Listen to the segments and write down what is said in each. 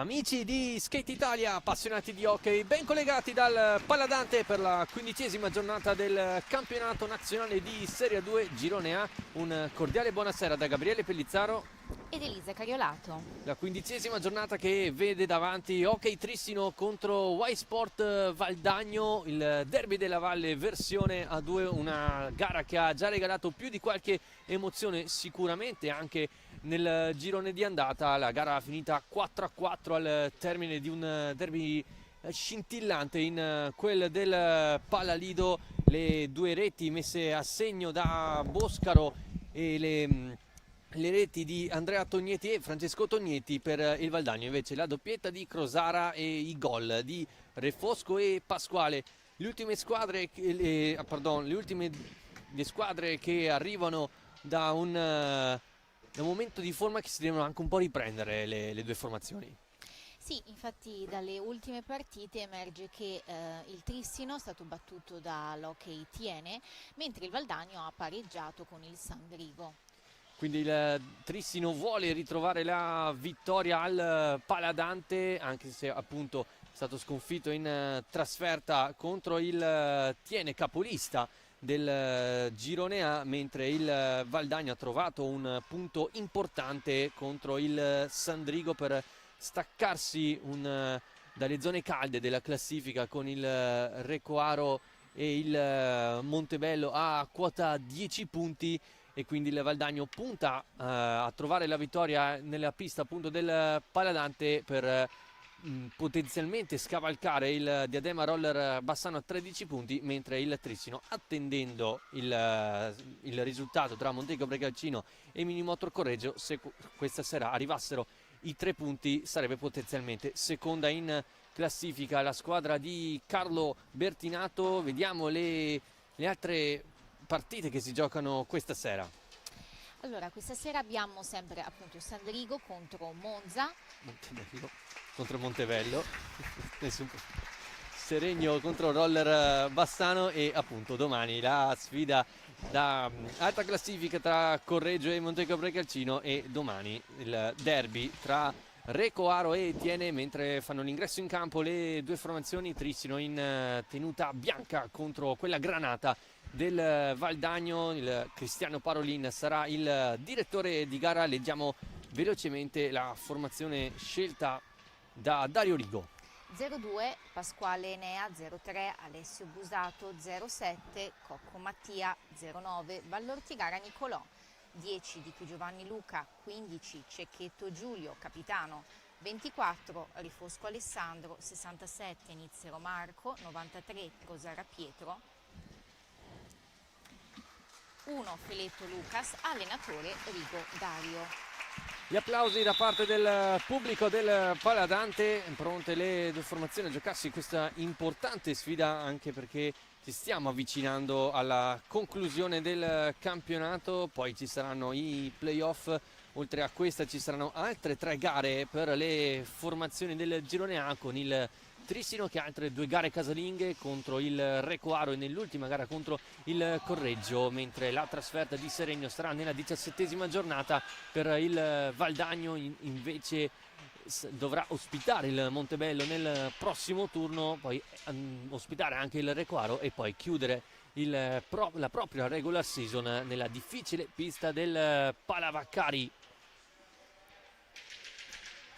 Amici di Skate Italia, appassionati di hockey, ben collegati dal Paladante per la 15ª giornata del campionato nazionale di Serie 2 Girone A. Un cordiale buonasera da Gabriele Pellizzaro. Ed Elisa Cariolato. La 15ª giornata che vede davanti Hockey Trissino contro Y Sport Valdagno, il derby della Valle versione A2, una gara che ha già regalato più di qualche emozione sicuramente anche nel girone di andata. La gara finita 4-4 al termine di un derby scintillante in quel del Palalido, le due reti messe a segno da Boscaro e le reti di Andrea Tognetti e Francesco Tognetti per il Valdagno, invece la doppietta di Crosara e i gol di Refosco e Pasquale. Le ultime squadre le squadre che arrivano da un momento di forma che si devono anche un po' riprendere le due formazioni. Sì, infatti dalle ultime partite emerge che il Trissino è stato battuto dall'Hockey Tiene, mentre il Valdagno ha pareggiato con il Sandrigo. Quindi il Trissino vuole ritrovare la vittoria al Paladante, anche se appunto è stato sconfitto in trasferta contro il Tiene, capolista del girone A, mentre il Valdagno ha trovato un punto importante contro il Sandrigo per staccarsi dalle zone calde della classifica, con il Recoaro e il Montebello a quota 10 punti, e quindi il Valdagno punta a trovare la vittoria nella pista appunto del Paladante per potenzialmente scavalcare il Diadema Roller Bassano a 13 punti, mentre il Trissino, attendendo il risultato tra Montego Bregalcino e Minimotor Correggio, se questa sera arrivassero i 3 punti sarebbe potenzialmente seconda in classifica la squadra di Carlo Bertinato. Vediamo le altre partite che si giocano questa sera. Allora, questa sera abbiamo sempre appunto Sandrigo contro Monza. Montebello contro Montevello, Seregno contro Roller Bassano, e appunto domani la sfida da alta classifica tra Correggio e Montego Bregalcino, e domani il derby tra Recoaro e Tiene, mentre fanno l'ingresso in campo le due formazioni. Trissino in tenuta bianca contro quella granata del Valdagno. Il Cristiano Parolin sarà il direttore di gara. Leggiamo velocemente la formazione scelta da Dario Rigo. 02 Pasquale Enea, 03 Alessio Busato, 07 Cocco Mattia, 09 Vallortigara Nicolò, 10 Di Qui Giovanni Luca, 15 Cecchetto Giulio, capitano, 24 Rifosco Alessandro, 67 Nizzero Marco, 93 Rosara Pietro, 1 Feletto Lucas, allenatore Rigo Dario. Gli applausi da parte del pubblico del Paladante, pronte le due formazioni a giocarsi questa importante sfida, anche perché ci stiamo avvicinando alla conclusione del campionato. Poi ci saranno i playoff, oltre a questa ci saranno altre 3 gare per le formazioni del girone A, con il Trissino che ha altre 2 gare casalinghe contro il Recoaro e nell'ultima gara contro il Correggio, mentre la trasferta di Seregno sarà nella 17ª giornata. Per il Valdagno invece dovrà ospitare il Montebello nel prossimo turno, poi ospitare anche il Recoaro e poi chiudere la propria regular season nella difficile pista del Palavaccari.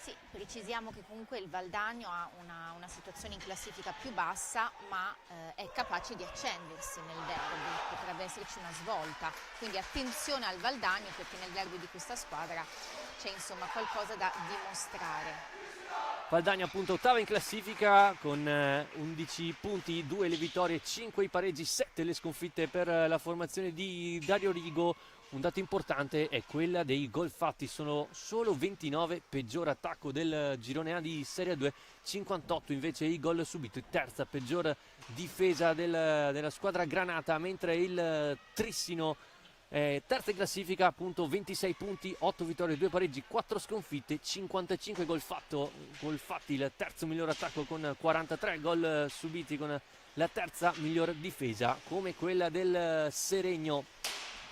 Sì, precisiamo che comunque il Valdagno ha una situazione in classifica più bassa, ma è capace di accendersi nel derby, potrebbe esserci una svolta, quindi attenzione al Valdagno, perché nel derby di questa squadra c'è insomma qualcosa da dimostrare. Valdagno appunto ottava in classifica con 11 punti, 2 le vittorie, 5 i pareggi, 7 le sconfitte per la formazione di Dario Rigo. Un dato importante è quella dei gol fatti, sono solo 29, peggior attacco del girone A di Serie 2, 58 invece i gol subiti, terza peggior difesa della squadra granata, mentre il Trissino terza in classifica, appunto 26 punti, 8 vittorie, 2 pareggi, 4 sconfitte, 55 gol fatti, il terzo miglior attacco con 43 gol subiti, con la terza miglior difesa come quella del Seregno.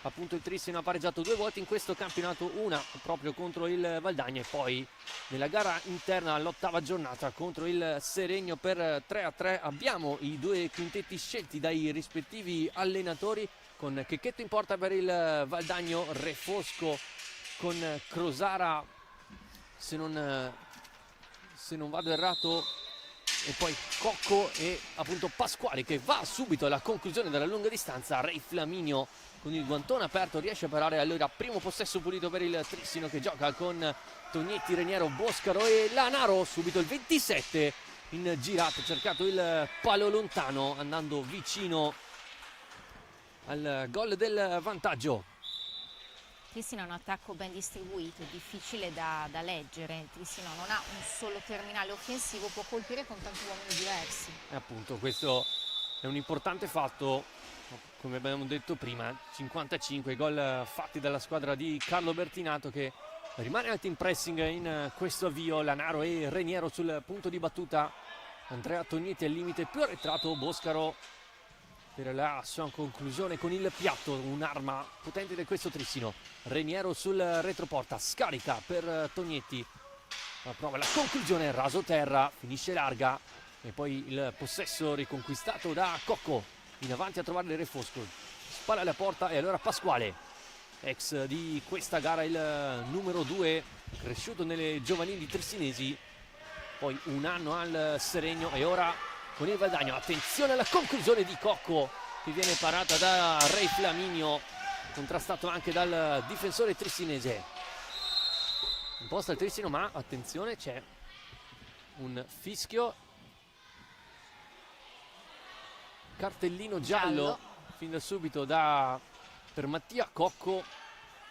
appunto il Trissino ha pareggiato 2 volte in questo campionato, una proprio contro il Valdagna e poi nella gara interna all'8ª giornata contro il Seregno per 3-3. Abbiamo i 2 quintetti scelti dai rispettivi allenatori, con Checchetto in porta per il Valdagno, Refosco con Crosara, se non vado errato, e poi Cocco e appunto Pasquale, che va subito alla conclusione della lunga distanza. Ray Flaminio con il guantone aperto riesce a parare, allora primo possesso pulito per il Trissino, che gioca con Tognetti, Reniero, Boscaro e Lanaro. Subito il 27 in girata, cercato il palo lontano andando vicino al gol del vantaggio. Trissino ha un attacco ben distribuito, difficile da leggere. Trissino non ha un solo terminale offensivo, può colpire con tanti uomini diversi. E appunto questo è un importante fatto, come abbiamo detto prima. 55 gol fatti dalla squadra di Carlo Bertinato, che rimane alto in pressing in questo avvio. Lanaro e Reniero sul punto di battuta, Andrea Tognetti al limite più arretrato, Boscaro per la sua conclusione con il piatto, un'arma potente di questo Trissino. Reniero sul retroporta, scarica per Tognetti, prova la conclusione, raso terra, finisce larga e poi il possesso riconquistato da Cocco, in avanti a trovare il Refosco, spalla alla porta e allora Pasquale, ex di questa gara il numero 2, cresciuto nelle giovanili trissinesi, poi un anno al Seregno e ora con il Valdagno. Attenzione alla conclusione di Cocco, che viene parata da Ray Flaminio, contrastato anche dal difensore trissinese. Imposta il Trissino, ma attenzione, c'è un fischio, cartellino giallo fin da subito per Mattia Cocco,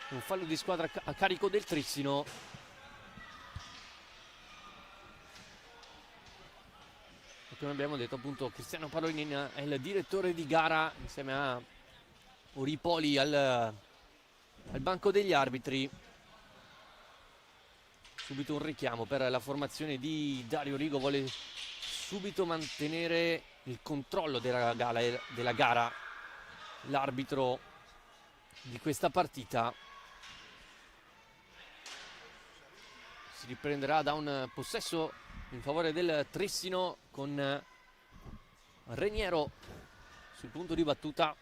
un fallo di squadra a carico del Trissino. Come abbiamo detto, appunto, Cristiano Parolin è il direttore di gara insieme a Oripoli al banco degli arbitri. Subito un richiamo per la formazione di Dario Rigo, vuole subito mantenere il controllo della gara, l'arbitro di questa partita. Si riprenderà da un possesso in favore del Trissino con Reniero sul punto di battuta,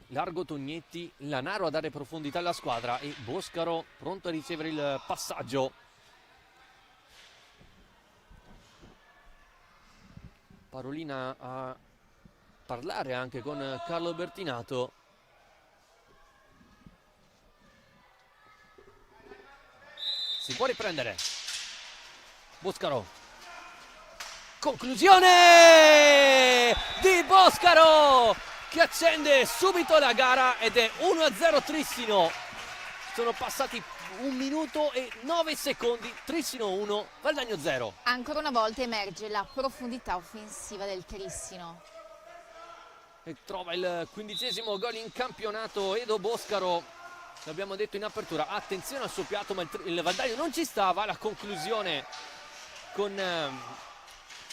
largo Tognetti, Lanaro a dare profondità alla squadra e Boscaro pronto a ricevere il passaggio. Parolina a parlare anche con Carlo Bertinato. Si può riprendere Boscaro, conclusione di Boscaro che accende subito la gara ed è 1-0 Trissino. Sono passati 1 minuto e 9 secondi, Trissino 1, Valdagno 0. Ancora una volta emerge la profondità offensiva del Trissino. E trova il 15° gol in campionato Edo Boscaro. L'abbiamo detto in apertura, attenzione al suo piatto, ma il Valdagno non ci stava. La conclusione con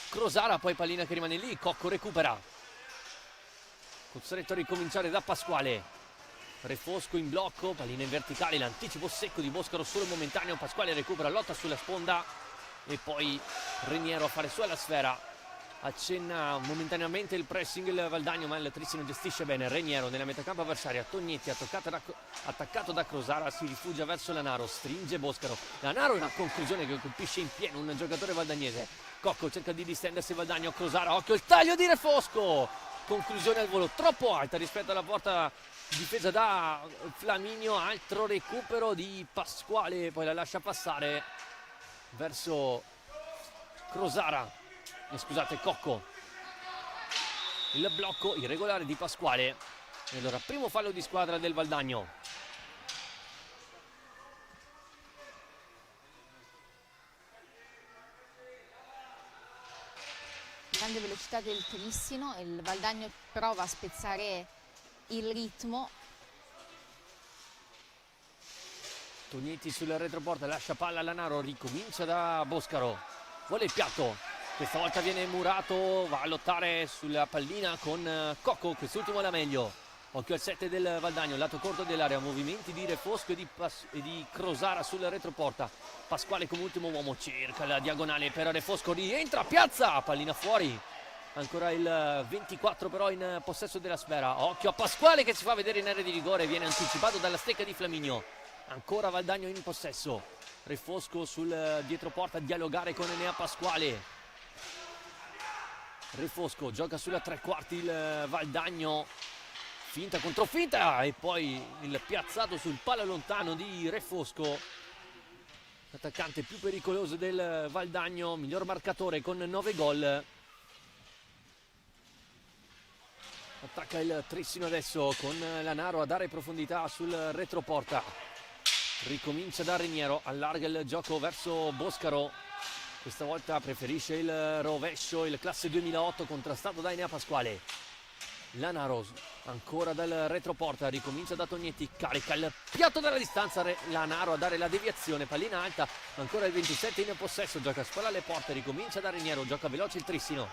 Crosara, poi pallina che rimane lì, Cocco recupera, costretto a ricominciare da Pasquale. Refosco in blocco, pallina in verticale, l'anticipo secco di Boscaro solo momentaneo, Pasquale recupera, lotta sulla sponda e poi Reniero a fare su alla sfera. Accenna momentaneamente il pressing il Valdagno, ma il Trissino gestisce bene. Reniero nella metacampo avversaria, Tognetti attaccato da Crosara, si rifugia verso Lanaro, stringe Boscaro. Lanaro è una conclusione che colpisce in pieno un giocatore valdagnese. Cocco cerca di distendersi, Valdagno, Crosara, occhio il taglio di Refosco, conclusione al volo troppo alta rispetto alla porta difesa da Flaminio. Altro recupero di Pasquale, poi la lascia passare verso Crosara. Scusate, Cocco. Il blocco irregolare di Pasquale. E allora primo fallo di squadra del Valdagno. Grande velocità del Trissino, il Valdagno prova a spezzare il ritmo. Tognetti sulla retroporta, lascia palla a Lanaro, ricomincia da Boscaro. Vuole il piatto. Questa volta viene murato, va a lottare sulla pallina con Cocco, quest'ultimo la meglio. Occhio al 7 del Valdagno, lato corto dell'area, movimenti di Re Fosco e di Crosara sul retroporta. Pasquale come ultimo uomo cerca la diagonale per Re Fosco, rientra, piazza, pallina fuori. Ancora il 24 però in possesso della sfera. Occhio a Pasquale che si fa vedere in area di rigore, viene anticipato dalla stecca di Flaminio. Ancora Valdagno in possesso. Re Fosco sul dietroporta a dialogare con Enea Pasquale. Re Fosco gioca sulla tre quarti il Valdagno. Finta contro finta e poi il piazzato sul palo lontano di Re Fosco. L'attaccante più pericoloso del Valdagno, miglior marcatore con 9 gol. Attacca il Trissino adesso con Lanaro a dare profondità sul retroporta. Ricomincia da Reniero, allarga il gioco verso Boscaro. Questa volta preferisce il rovescio, il classe 2008 contrastato da Enea Pasquale. Lanaro ancora dal retroporta, ricomincia da Tognetti, carica il piatto dalla distanza, Lanaro a dare la deviazione, pallina alta, ancora il 27 in possesso, gioca a spalla alle porte, ricomincia da Reniero, gioca veloce il Trissino.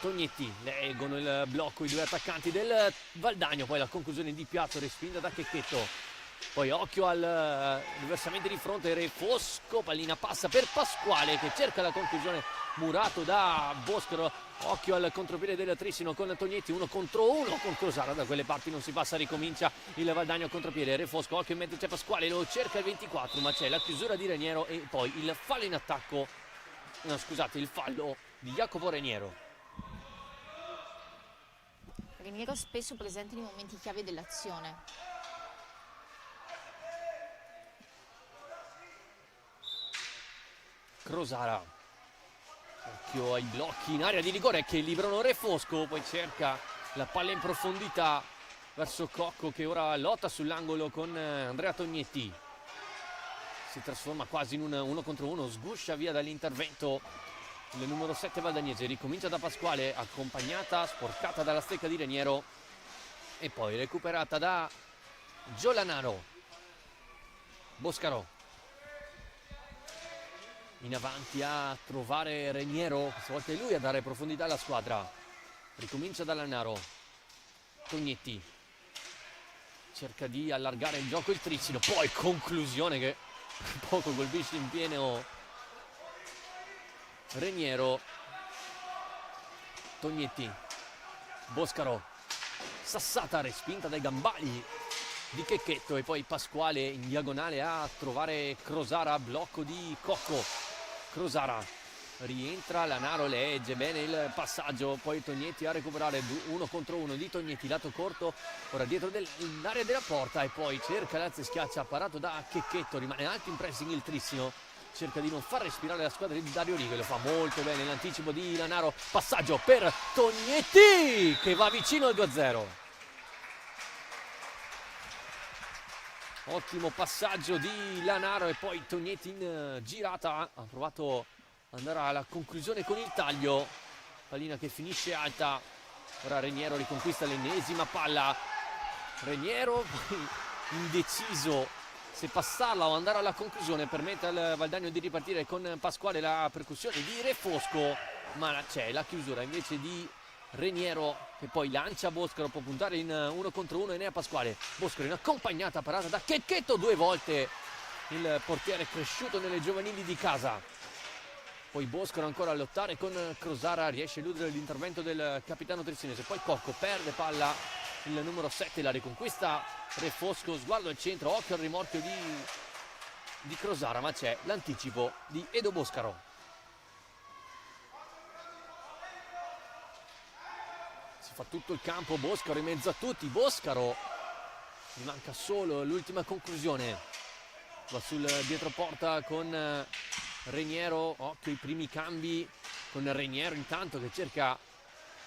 Tognetti, leggono il blocco i due attaccanti del Valdagno, poi la conclusione di piatto respinta da Checchetto. Poi occhio al riversamento di fronte, Re Fosco, pallina passa per Pasquale che cerca la conclusione, murato da Boscaro. Occhio al contropiede del Trissino con Tognetti, 1 contro 1 con Crosara, da quelle parti non si passa, ricomincia il Valdagno contropiede, Re Fosco, occhio in mezzo c'è Pasquale, lo cerca il 24 ma c'è la chiusura di Reniero e poi il fallo in attacco, no scusate, il fallo di Jacopo Reniero. Reniero spesso presente nei momenti chiave dell'azione. Crosara, occhio ai blocchi in area di rigore che librano Re Fosco, poi cerca la palla in profondità verso Cocco che ora lotta sull'angolo con Andrea Tognetti, si trasforma quasi in un 1 contro 1, sguscia via dall'intervento il numero 7 Valdagnese, ricomincia da Pasquale, accompagnata, sporcata dalla stecca di Reniero e poi recuperata da Giolanaro. Boscaro in avanti a trovare Reniero, questa volta è lui a dare profondità alla squadra, ricomincia da Lanaro. Tognetti cerca di allargare il gioco il Trissino, poi conclusione che poco colpisce in pieno Reniero. Tognetti, Boscaro, sassata respinta dai gambali di Checchetto e poi Pasquale in diagonale a trovare Crosara, blocco di Cocco. Crosara rientra, Lanaro legge bene il passaggio, poi Tognetti a recuperare 1 contro 1 di Tognetti, lato corto, ora dietro l'area della porta e poi cerca l'alza e schiaccia, parato da Checchetto, rimane alto in pressing il Trissino, cerca di non far respirare la squadra di Dario Rigo, lo fa molto bene l'anticipo di Lanaro, passaggio per Tognetti che va vicino al 2-0. Ottimo passaggio di Lanaro e poi Tognetti in girata ha provato ad andare alla conclusione con il taglio, pallina che finisce alta, ora Reniero riconquista l'ennesima palla, Reniero indeciso se passarla o andare alla conclusione, permette al Valdagno di ripartire con Pasquale, la percussione di Re Fosco ma c'è la chiusura invece di Reniero che poi lancia Boscaro, può puntare in 1 contro 1 Enea Pasquale, Boscaro in accompagnata, parata da Checchetto 2 volte, il portiere cresciuto nelle giovanili di casa. Poi Boscaro ancora a lottare con Crosara, riesce a eludere l'intervento del capitano trissinese, poi Cocco perde palla, il numero 7 la riconquista Re Fosco, sguardo al centro, occhio al rimorchio di Crosara ma c'è l'anticipo di Edo Boscaro. Fa tutto il campo Boscaro in mezzo a tutti, Boscaro gli manca solo l'ultima conclusione, va sul dietroporta con Reniero, occhio ai primi cambi con Reniero intanto che cerca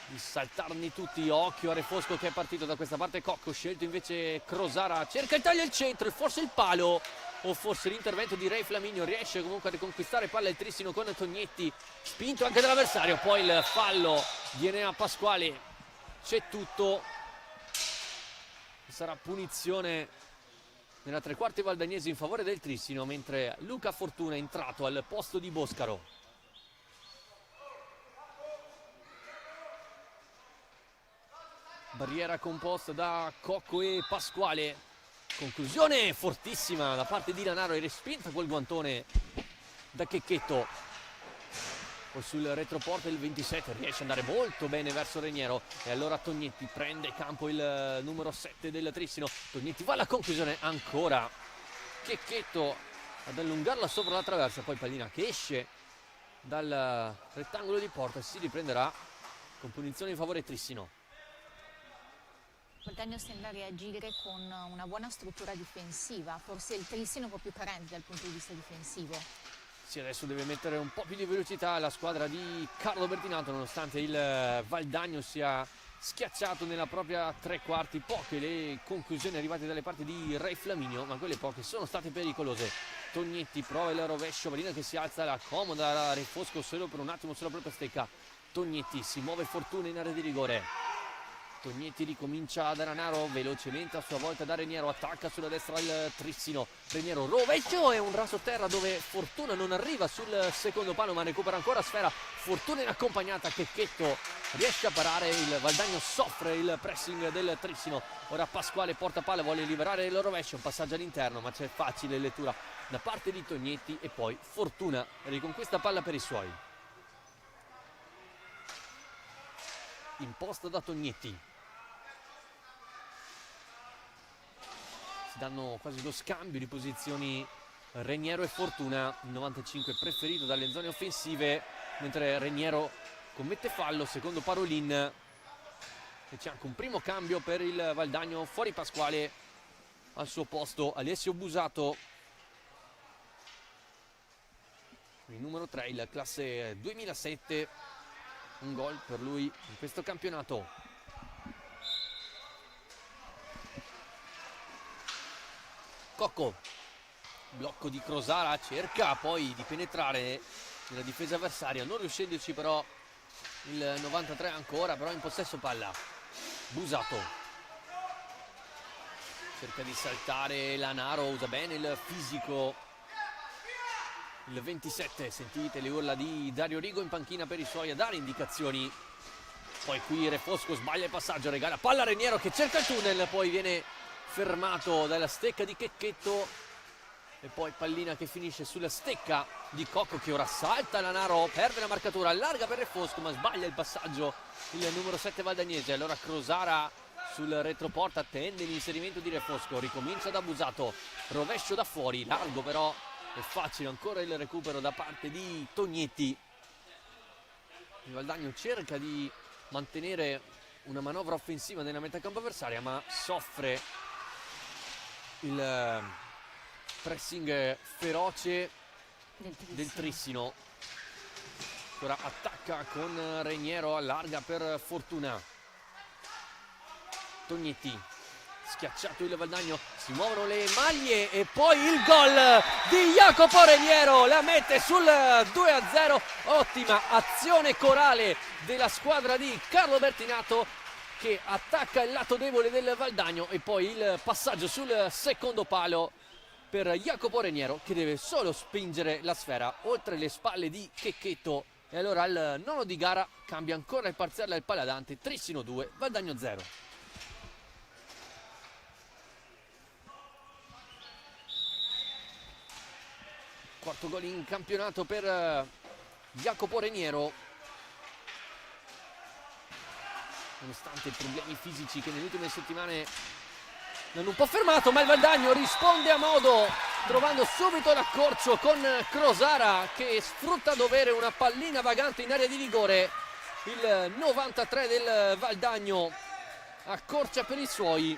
di saltarne tutti, occhio a Re Fosco che è partito da questa parte, Cocco scelto invece Crosara, cerca il taglio al centro e forse il palo o forse l'intervento di Ray Flaminio, riesce comunque a riconquistare palla il Trissino con Tognetti, spinto anche dall'avversario, poi il fallo di Enea Pasquale. C'è tutto, sarà punizione nella tre quarti valdagnese in favore del Trissino, mentre Luca Fortuna è entrato al posto di Boscaro. barriera composta da Cocco e Pasquale. Conclusione fortissima da parte di Lanaro e respinta quel guantone da Checchetto. Poi sul retroporto il 27 riesce ad andare molto bene verso Reniero e allora Tognetti prende campo il numero 7 del Trissino. Tognetti va alla conclusione ancora. Checchetto ad allungarla sopra la traversa, poi pallina che esce dal rettangolo di porta e si riprenderà con punizione in favore Trissino. Valdagno sembra reagire con una buona struttura difensiva, forse il Trissino un po' più carente dal punto di vista difensivo. Sì, adesso deve mettere un po' più di velocità la squadra di Carlo Bertinato, nonostante il Valdagno sia schiacciato nella propria tre quarti. Poche le conclusioni arrivate dalle parti di Ray Flaminio, ma quelle poche sono state pericolose. Tognetti prova il rovescio, Marina che si alza, la comoda Ray Fosco solo per un attimo sulla propria stecca. Tognetti si muove Fortuna in area di rigore. Tognetti ricomincia da Lanaro, velocemente a sua volta da Reniero, attacca sulla destra il Trissino. Reniero rovescio e un raso terra dove Fortuna non arriva sul secondo palo ma recupera ancora sfera. Fortuna in accompagnata, Checchetto riesce a parare, il Valdagno soffre il pressing del Trissino. Ora Pasquale porta palla, vuole liberare il rovescio, un passaggio all'interno ma c'è facile lettura da parte di Tognetti e poi Fortuna riconquista palla per i suoi. Imposta da Tognetti. Si danno quasi lo scambio di posizioni Reniero e Fortuna. Il 95 preferito dalle zone offensive, mentre Reniero commette fallo, secondo Parolin. E c'è anche un primo cambio per il Valdagno, fuori Pasquale, al suo posto Alessio Busato. Il numero 3, il classe 2007, un gol per lui in questo campionato. Cocco, blocco di Crosara, cerca poi di penetrare nella difesa avversaria, non riuscendoci però il 93 ancora, però in possesso palla. Busato cerca di saltare Lanaro, usa bene il fisico. Il 27, sentite le urla di Dario Rigo in panchina per i suoi a dare indicazioni. Poi qui Refosco sbaglia il passaggio, regala palla a Reniero che cerca il tunnel, poi viene fermato dalla stecca di Checchetto e poi pallina che finisce sulla stecca di Cocco che ora salta. Lanaro perde la marcatura, allarga per Refosco ma sbaglia il passaggio il numero 7 valdagnese. Allora Crosara sul retroporta attende l'inserimento di Refosco, ricomincia da Busato, rovescio da fuori, largo però è facile ancora il recupero da parte di Tognetti. Il Valdagno cerca di mantenere una manovra offensiva nella metà campo avversaria ma soffre il pressing feroce del Trissino. Ora attacca con Reniero, allarga per Fortuna. Tognetti, schiacciato il Valdagno, si muovono le maglie e poi il gol di Jacopo Reniero, la mette sul 2-0. Ottima azione corale della squadra di Carlo Bertinato che attacca il lato debole del Valdagno e poi il passaggio sul secondo palo per Jacopo Reniero che deve solo spingere la sfera oltre le spalle di Checchetto. E allora al nono di gara cambia ancora il parziale al Paladante, Trissino 2, Valdagno 0. Quarto gol in campionato per Jacopo Reniero. Nonostante i problemi fisici che nelle ultime settimane l'hanno un po' fermato, ma il Valdagno risponde a modo, trovando subito l'accorcio con Crosara che sfrutta a dovere una pallina vagante in area di rigore. Il 93 del Valdagno accorcia per i suoi.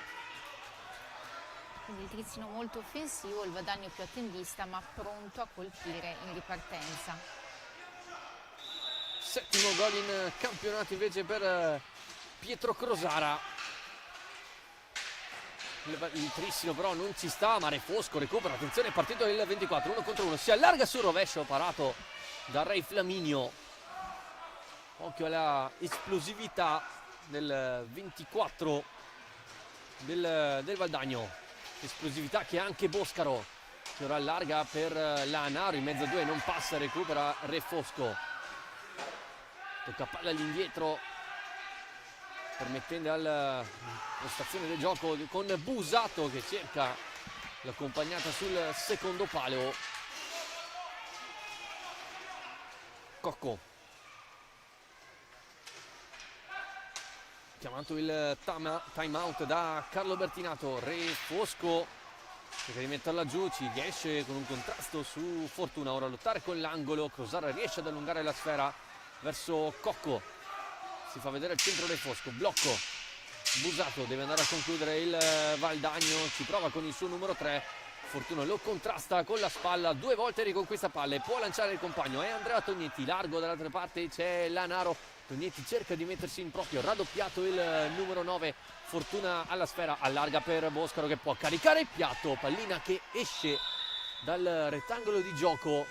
Quindi il Trissino molto offensivo, il Valdagno più attendista ma pronto a colpire in ripartenza. Settimo gol in campionato invece per Pietro Crosara. Il Trissino però non ci sta, ma Refosco recupera, attenzione, è partito il 24, 1 contro 1, si allarga sul rovescio parato da Ray Flaminio. Occhio alla esplosività del 24 del Valdagno, esplosività che anche Boscaro, che ora allarga per Lanaro in mezzo a due, non passa, recupera Refosco, tocca palla all'indietro permettendo alla postazione del gioco con Busato che cerca l'accompagnata sul secondo palo. Cocco chiamato il time out da Carlo Bertinato. Re Fosco cerca di metterla giù, ci riesce con un contrasto su Fortuna. Ora a lottare con l'angolo, Crosara riesce ad allungare la sfera verso Cocco, si fa vedere il centro del Fosco, blocco, Busato deve andare a concludere il Valdagno, ci prova con il suo numero 3, Fortuna lo contrasta con la spalla, 2 volte riconquista palle, può lanciare il compagno, è Andrea Tognetti, largo dall'altra parte c'è Lanaro, Tognetti cerca di mettersi in proprio, raddoppiato il numero 9, Fortuna alla sfera, allarga per Boscaro che può caricare il piatto, pallina che esce dal rettangolo di gioco.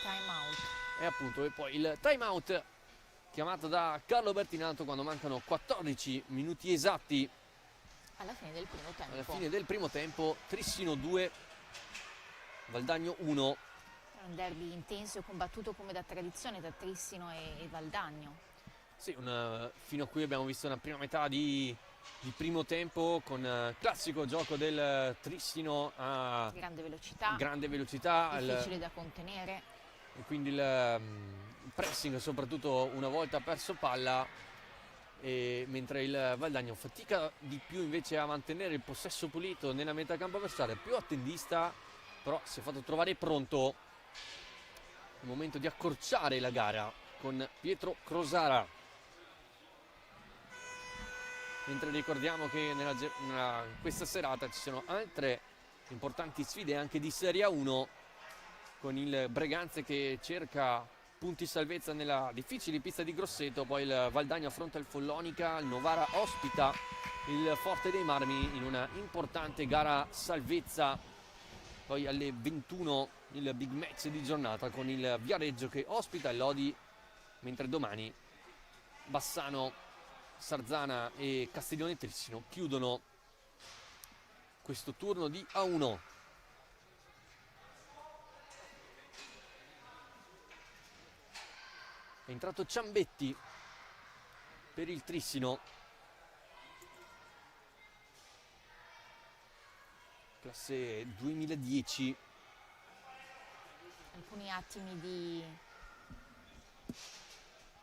Time out. E appunto, e poi il time out chiamato da Carlo Bertinato quando mancano 14 minuti esatti Alla fine del primo tempo. alla fine del primo tempo. Trissino 2, Valdagno 1. Un derby intenso e combattuto come da tradizione tra Trissino e Valdagno. Sì, fino a qui abbiamo visto una prima metà di primo tempo con classico gioco del Trissino a Grande velocità, difficile da contenere. E quindi il pressing soprattutto una volta perso palla, mentre il Valdagno fatica di più invece a mantenere il possesso pulito nella metà campo avversaria, più attendista, però si è fatto trovare pronto il momento di accorciare la gara con Pietro Crosara. Mentre ricordiamo che questa serata ci sono altre importanti sfide anche di Serie A1, con il Breganze che cerca punti salvezza nella difficile pista di Grosseto, poi il Valdagno affronta il Follonica, il Novara ospita il Forte dei Marmi in una importante gara salvezza, poi alle 21 il big match di giornata con il Viareggio che ospita il Lodi, mentre domani Bassano, Sarzana e Castiglione Trissino chiudono questo turno di A1. È entrato Ciambetti per il Trissino, classe 2010. Alcuni attimi di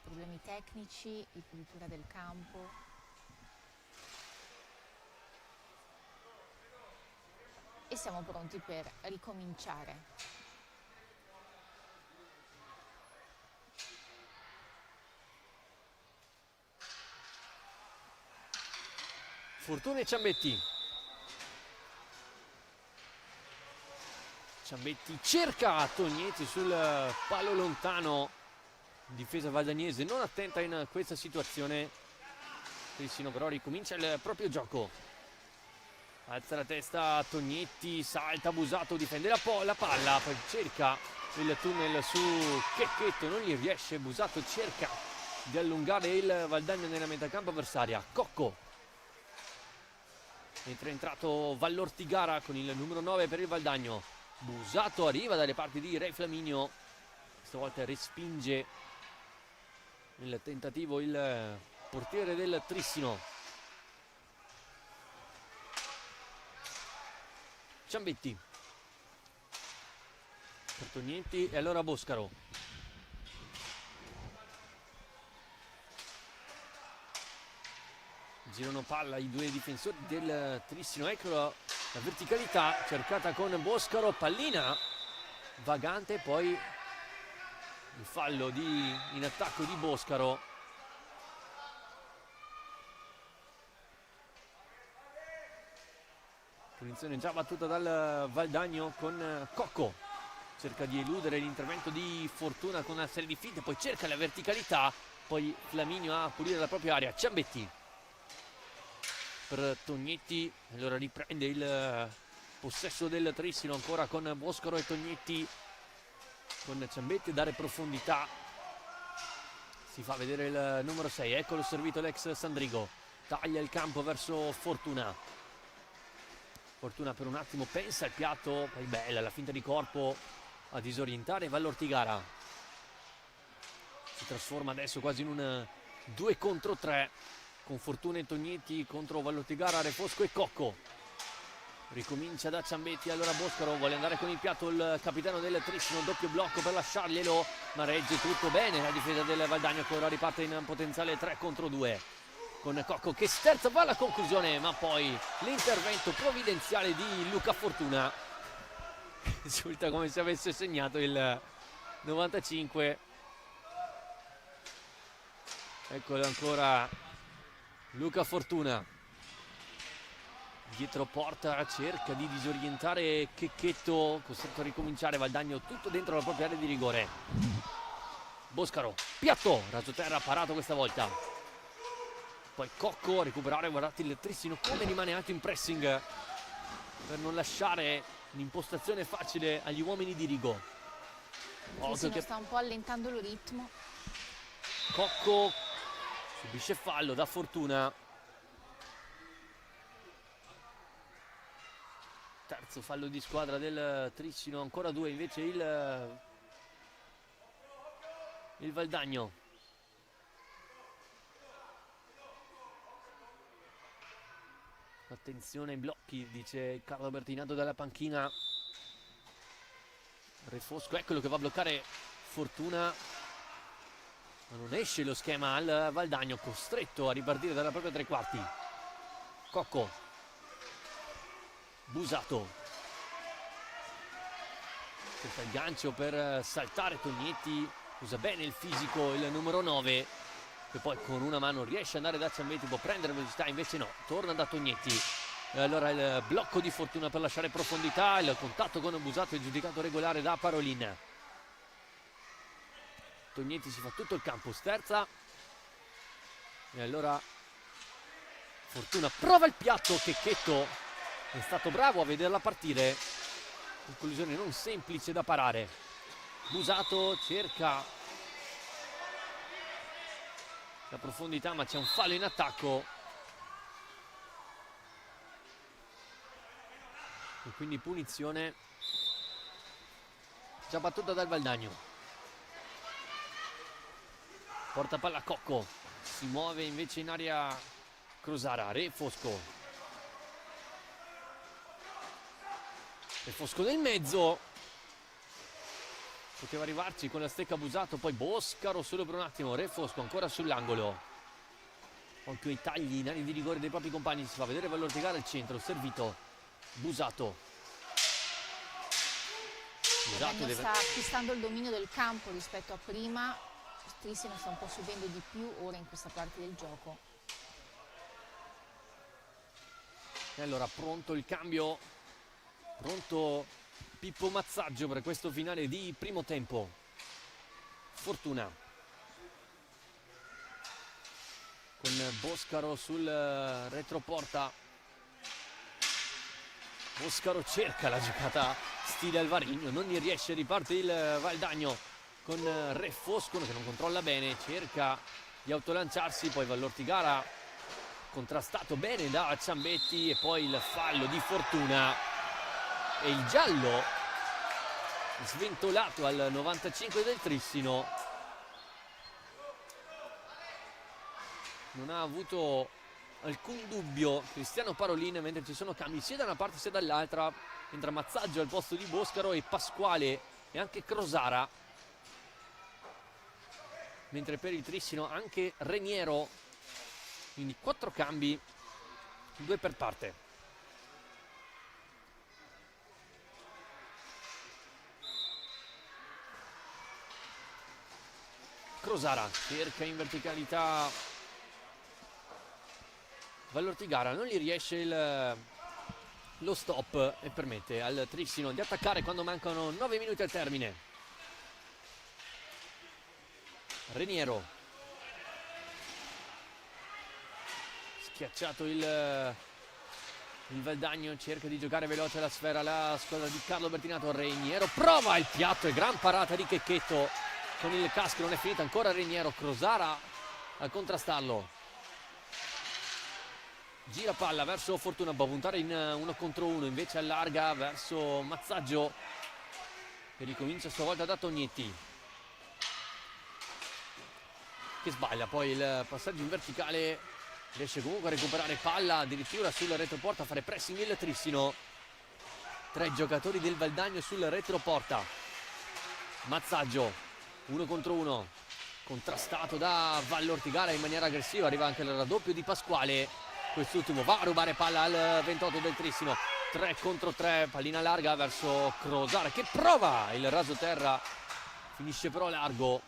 problemi tecnici, di pulitura del campo. E siamo pronti per ricominciare. Fortuna e Ciambetti. Ciambetti cerca Tognetti sul palo lontano. Difesa valdagnese non attenta in questa situazione. Trissino però ricomincia il proprio gioco. Alza la testa Tognetti, salta Busato, difende la palla, poi cerca il tunnel su Checchetto, non gli riesce. Busato cerca di allungare il Valdagno nella metà campo avversaria. Cocco. Mentre è entrato Vallortigara con il numero 9 per il Valdagno. Busato arriva dalle parti di Re Flaminio, stavolta respinge il tentativo il portiere del Trissino. Ciambetti per Tognetti e allora Boscaro. Girano palla i due difensori del Trissino. Ecco la verticalità cercata con Boscaro, pallina vagante, poi il fallo in attacco di Boscaro. Punizione già battuta dal Valdagno con Cocco. Cerca di eludere l'intervento di Fortuna con una serie di finte, poi cerca la verticalità, poi Flaminio a pulire la propria area. Ciambetti per Tognetti, allora riprende il possesso del Trissino ancora con Boscaro e Tognetti con Ciambetti, dare profondità, si fa vedere il numero 6, eccolo servito l'ex Sandrigo, taglia il campo verso Fortuna. Fortuna per un attimo pensa al piatto, poi bella la finta di corpo a disorientare Vallortigara. Si trasforma adesso quasi in un 2 contro 3 con Fortuna e Tognetti contro Vallortigara, Refosco e Cocco. Ricomincia da Ciambetti, allora Boscaro vuole andare con il piatto, il capitano del Trissino, doppio blocco per lasciarglielo, ma regge tutto bene la difesa del Valdagno, che ora riparte in potenziale 3 contro 2 con Cocco che sterza, va alla conclusione, ma poi l'intervento provvidenziale di Luca Fortuna risulta come se avesse segnato il 95. Eccolo ancora Luca Fortuna, dietro porta, cerca di disorientare Checchetto, costretto a ricominciare. Valdagno tutto dentro la propria area di rigore. Boscaro, piatto, rasoterra parato questa volta. Poi Cocco a recuperare, guardate il Trissino come rimane alto in pressing per non lasciare un'impostazione facile agli uomini di Rigo. Il Trissino sta un po' allentando il ritmo. Cocco subisce fallo da Fortuna. Terzo fallo di squadra del Trissino, ancora 2 invece il Valdagno. Attenzione ai blocchi, dice Carlo Bertinato dalla panchina. Refosco, eccolo che va a bloccare Fortuna, ma non esce lo schema al Valdagno, costretto a ripartire dalla propria tre quarti. Cocco, Busato, cerca il gancio per saltare Tognetti, usa bene il fisico il numero 9, che poi con una mano riesce ad andare da Ciambetti, può prendere velocità, invece no, torna da Tognetti. E allora il blocco di Fortuna per lasciare profondità, il contatto con Busato è giudicato regolare da Parolin. Tognetti si fa tutto il campo, sterza, e allora Fortuna prova il piatto. Checchetto è stato bravo a vederla partire, conclusione non semplice da parare. Busato cerca la profondità, ma c'è un fallo in attacco e quindi punizione già battuta dal Valdagno. Porta palla Cocco, si muove invece in area Crosara. Refosco, Refosco nel mezzo, poteva arrivarci con la stecca. Busato, poi Boscaro solo per un attimo. Refosco ancora sull'angolo, occhio ai tagli in area di rigore dei propri compagni, si fa vedere Vallortigara al centro, servito Busato. Deve... sta acquistando il dominio del campo rispetto a prima. Trissino sta un po' subendo di più ora in questa parte del gioco. E allora pronto il cambio, pronto Pippo Mazzaggio per questo finale di primo tempo. Fortuna con Boscaro sul retroporta. Boscaro cerca la giocata stile Alvarino, non ne riesce, riparte il Valdagno con Refosco che non controlla bene, cerca di autolanciarsi, poi Vallortigara contrastato bene da Ciambetti, e poi il fallo di Fortuna e il giallo sventolato al 95 del Trissino. Non ha avuto alcun dubbio Cristiano Parolin, mentre ci sono cambi sia da una parte sia dall'altra. Entra Mazzaggio al posto di Boscaro e Pasquale e anche Crosara, mentre per il Trissino anche Reniero. Quindi 4 cambi, 2 per parte. Crosara cerca in verticalità Vallortigara, non gli riesce lo stop e permette al Trissino di attaccare quando mancano 9 minuti al termine. Reniero, schiacciato il Valdagno, cerca di giocare veloce la sfera la squadra di Carlo Bertinato. Reniero prova il piatto e gran parata di Checchetto con il casco, non è finita ancora. Reniero, Crosara a contrastarlo, gira palla verso Fortuna, può puntare in 1 contro 1, invece allarga verso Mazzaggio che ricomincia stavolta da Tognetti, che sbaglia poi il passaggio in verticale riesce comunque a recuperare palla addirittura sul retroporta, a fare pressing il Trissino. 3 giocatori del Valdagno sul retroporta. Mazzaggio, 1 contro 1, contrastato da Vallortigara in maniera aggressiva, arriva anche il raddoppio di Pasquale, quest'ultimo va a rubare palla al 28 del Trissino. 3 contro 3, pallina larga verso Crosara che prova il raso terra, finisce però largo.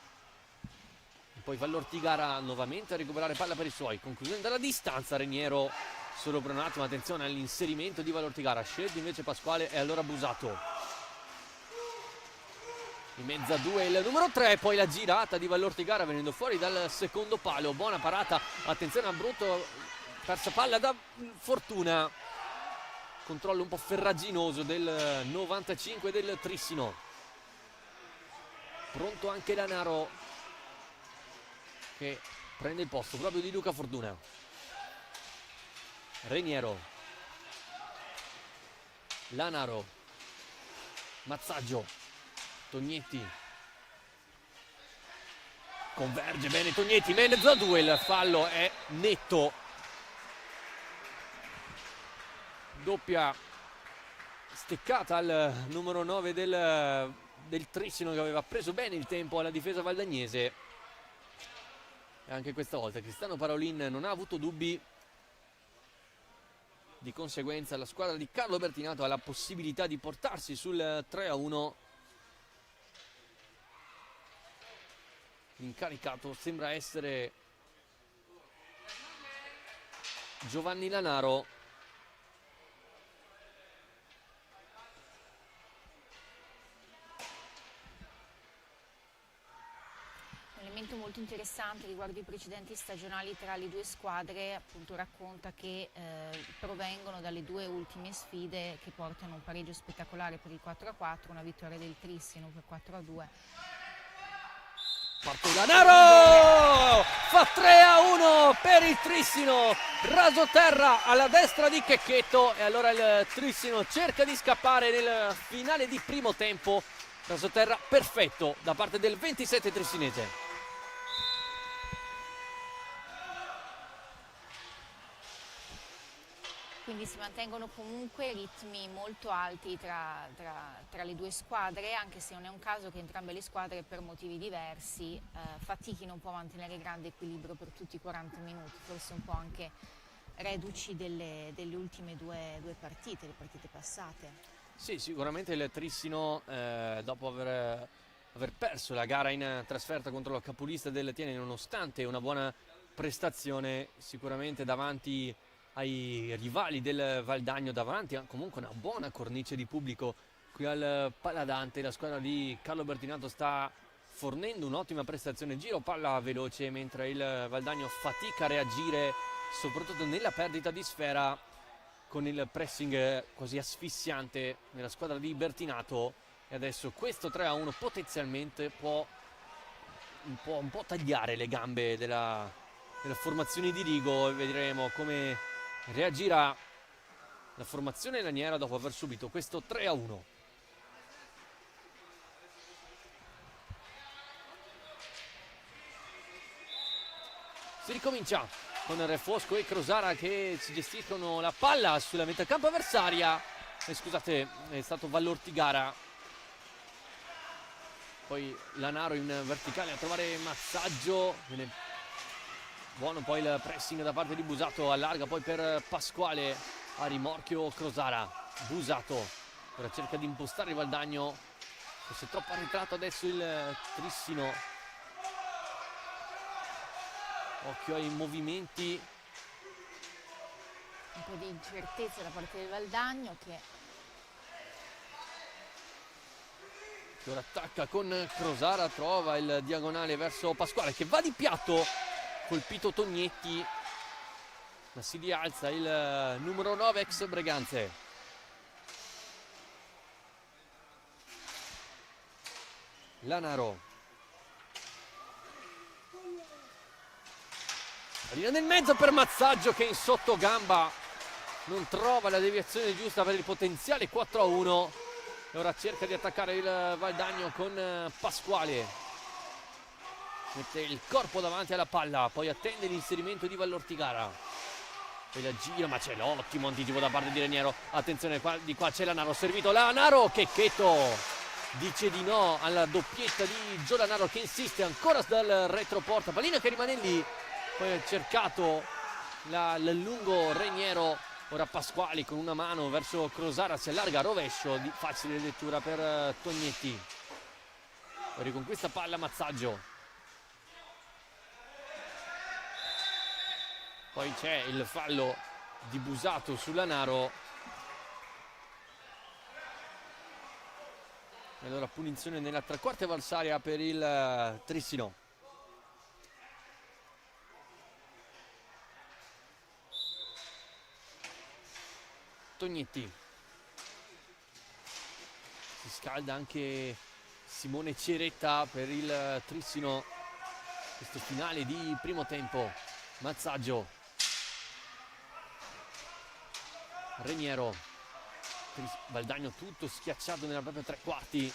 Poi Vallortigara nuovamente a recuperare palla per i suoi, conclusione dalla distanza. Reniero solo per un attimo, attenzione all'inserimento di Vallortigara, scelto invece Pasquale e allora Busato. In mezzo a 2 il numero 3, poi la girata di Vallortigara venendo fuori dal secondo palo, buona parata, attenzione a Brutto, persa palla da Fortuna, controllo un po' ferraginoso del 95 del Trissino. Pronto anche Lanaro che prende il posto proprio di Luca Fortuna. Reniero, Lanaro, Mazzaggio, Tognetti, converge bene Tognetti, mezzo a 2, il fallo è netto. Doppia steccata al numero 9 del Trissino, che aveva preso bene il tempo alla difesa valdagnese. E anche questa volta Cristiano Parolin non ha avuto dubbi. Di conseguenza la squadra di Carlo Bertinato ha la possibilità di portarsi sul 3-1. L'incaricato sembra essere Giovanni Lanaro. Un elemento molto interessante riguardo i precedenti stagionali tra le due squadre, appunto racconta che provengono dalle due ultime sfide che portano un pareggio spettacolare per il 4-4, una vittoria del Trissino per 4-2. Parte Lanaro, fa 3-1 per il Trissino, raso terra alla destra di Checchetto e allora il Trissino cerca di scappare nel finale di primo tempo. Raso terra perfetto da parte del 27 trissinese. Quindi si mantengono comunque ritmi molto alti tra le due squadre, anche se non è un caso che entrambe le squadre per motivi diversi fatichino un po' a mantenere grande equilibrio per tutti i 40 minuti, forse un po' anche reduci delle ultime due partite, le partite passate. Sì, sicuramente il Trissino dopo aver perso la gara in trasferta contro la capolista del Tiene, nonostante una buona prestazione sicuramente davanti ai rivali del Valdagno, davanti a comunque una buona cornice di pubblico qui al Paladante, la squadra di Carlo Bertinato sta fornendo un'ottima prestazione, giro palla veloce, mentre il Valdagno fatica a reagire soprattutto nella perdita di sfera con il pressing così asfissiante nella squadra di Bertinato. E adesso questo 3-1 potenzialmente può un po' tagliare le gambe della formazione di Rigo, e vedremo come reagirà la formazione laniera dopo aver subito questo 3-1. Si ricomincia con Refosco e Crosara che si gestiscono la palla sulla metà campo avversaria. Scusate, è stato Vallortigara. Poi Lanaro in verticale a trovare Mazzaggio. Viene buono poi il pressing da parte di Busato, allarga poi per Pasquale, a rimorchio Crosara. Busato ora cerca di impostare il Valdagno, forse troppo arretrato adesso il Trissino. Occhio ai movimenti, Un po' di incertezza da parte del Valdagno che ora attacca con Crosara, trova il diagonale verso Pasquale che va di piatto, colpito Tognetti, ma si rialza il numero 9 ex Breganze. Lanaro, pallina nel mezzo per Mazzaggio che in sottogamba non trova la deviazione giusta per il potenziale 4-1 e ora cerca di attaccare il Valdagno con Pasquale. Mette il corpo davanti alla palla, poi attende l'inserimento di Vallortigara. E la gira, ma c'è l'ottimo anticipo da parte di Reniero. Attenzione, di qua c'è Lanaro, servito Lanaro, Checchetto dice di no alla doppietta di Gio Lanaro, che insiste ancora dal retroporta, pallina che rimane lì, poi ha cercato il lungo Reniero. Ora Pasquali con una mano verso Crosara, si allarga a rovescio, di facile lettura per Tognetti. Poi riconquista palla Mazzaggio. Poi c'è il fallo di Busato su Lanaro. E allora punizione nella tre quarti avversaria per il Trissino. Tognetti. Si scalda anche Simone Ceretta per il Trissino. Questo finale di primo tempo. Mazzaggio. Reniero. Valdagno tutto schiacciato nella propria tre quarti. Il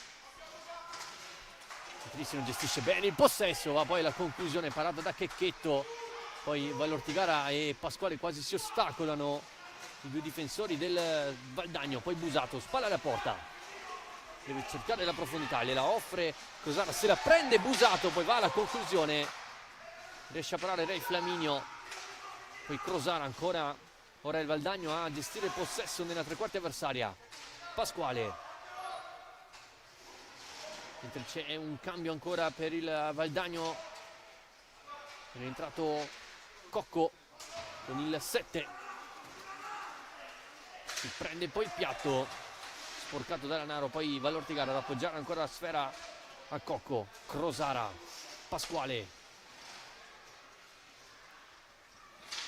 Trissino gestisce bene il possesso, ma poi la conclusione parata da Checchetto. Poi Vallortigara e Pasquale quasi si ostacolano, i due difensori del Valdagno. Poi Busato, spalla alla porta, deve cercare la profondità, gliela offre Crosara, se la prende Busato, poi va alla conclusione, riesce a parare Ray Flaminio, poi Crosara ancora. Ora il Valdagno a gestire il possesso nella tre quarti avversaria. Pasquale, mentre c'è un cambio ancora per il Valdagno, è entrato Cocco con il 7. Si prende poi il piatto sporcato da Lanaro, poi Vallortigara ad appoggiare ancora la sfera a Cocco. Crosara, Pasquale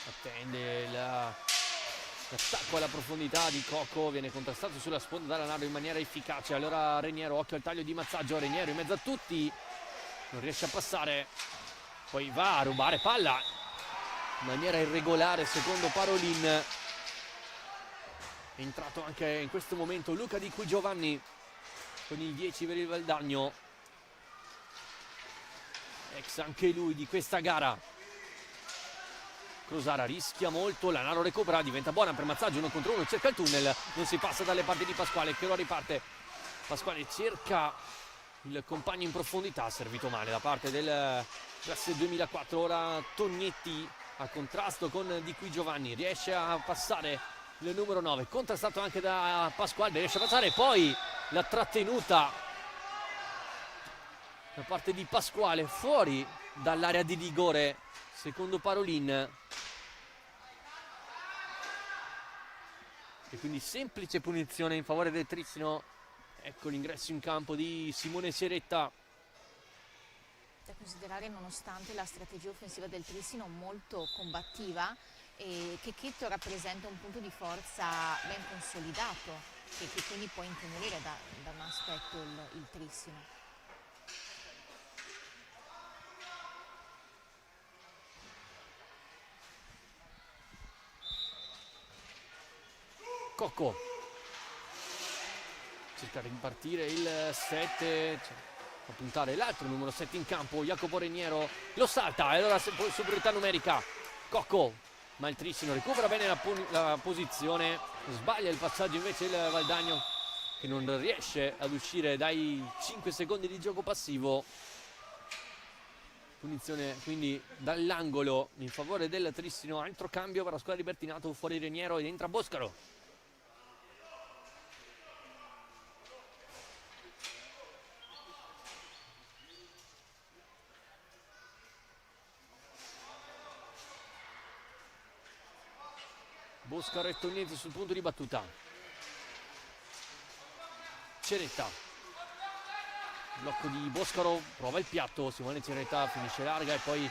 attende l'attacco alla profondità di Cocco, viene contrastato sulla sponda da Lanaro in maniera efficace. Allora Reniero, occhio al taglio di Mazzaggio, Reniero in mezzo a tutti, non riesce a passare, poi va a rubare palla in maniera irregolare secondo Parolin. È entrato anche in questo momento Luca Di Qui Giovanni con il 10 per il Valdagno, ex anche lui di questa gara. Crosara rischia molto, Lanaro recupera, diventa buona per Mazzaggio, 1 contro 1, cerca il tunnel, non si passa dalle parti di Pasquale, che lo riparte. Pasquale cerca il compagno in profondità, servito male da parte del classe 2004. Ora Tognetti a contrasto con Di Qui Giovanni, riesce a passare il numero 9, contrastato anche da Pasquale, riesce a passare, poi la trattenuta da parte di Pasquale fuori dall'area di rigore secondo Parolin, e quindi semplice punizione in favore del Trissino. Ecco l'ingresso in campo di Simone Ceretta. Da considerare, nonostante la strategia offensiva del Trissino molto combattiva, e Checchetto rappresenta un punto di forza ben consolidato, che quindi può intimorire da un aspetto il Trissino. Cocco cerca di impartire il 7, a puntare l'altro numero 7 in campo, Jacopo Reniero lo salta e allora superiorità numerica. Cocco, ma il Trissino recupera bene la posizione, sbaglia il passaggio invece il Valdagno, che non riesce ad uscire dai 5 secondi di gioco passivo. Punizione quindi dall'angolo in favore del Trissino. Altro cambio per la squadra di Bertinato, fuori Reniero ed entra Boscaro. Boscaro e Tognetti sul punto di battuta. Ceretta, blocco di Boscaro, prova il piatto, Simone Ceretta finisce larga e poi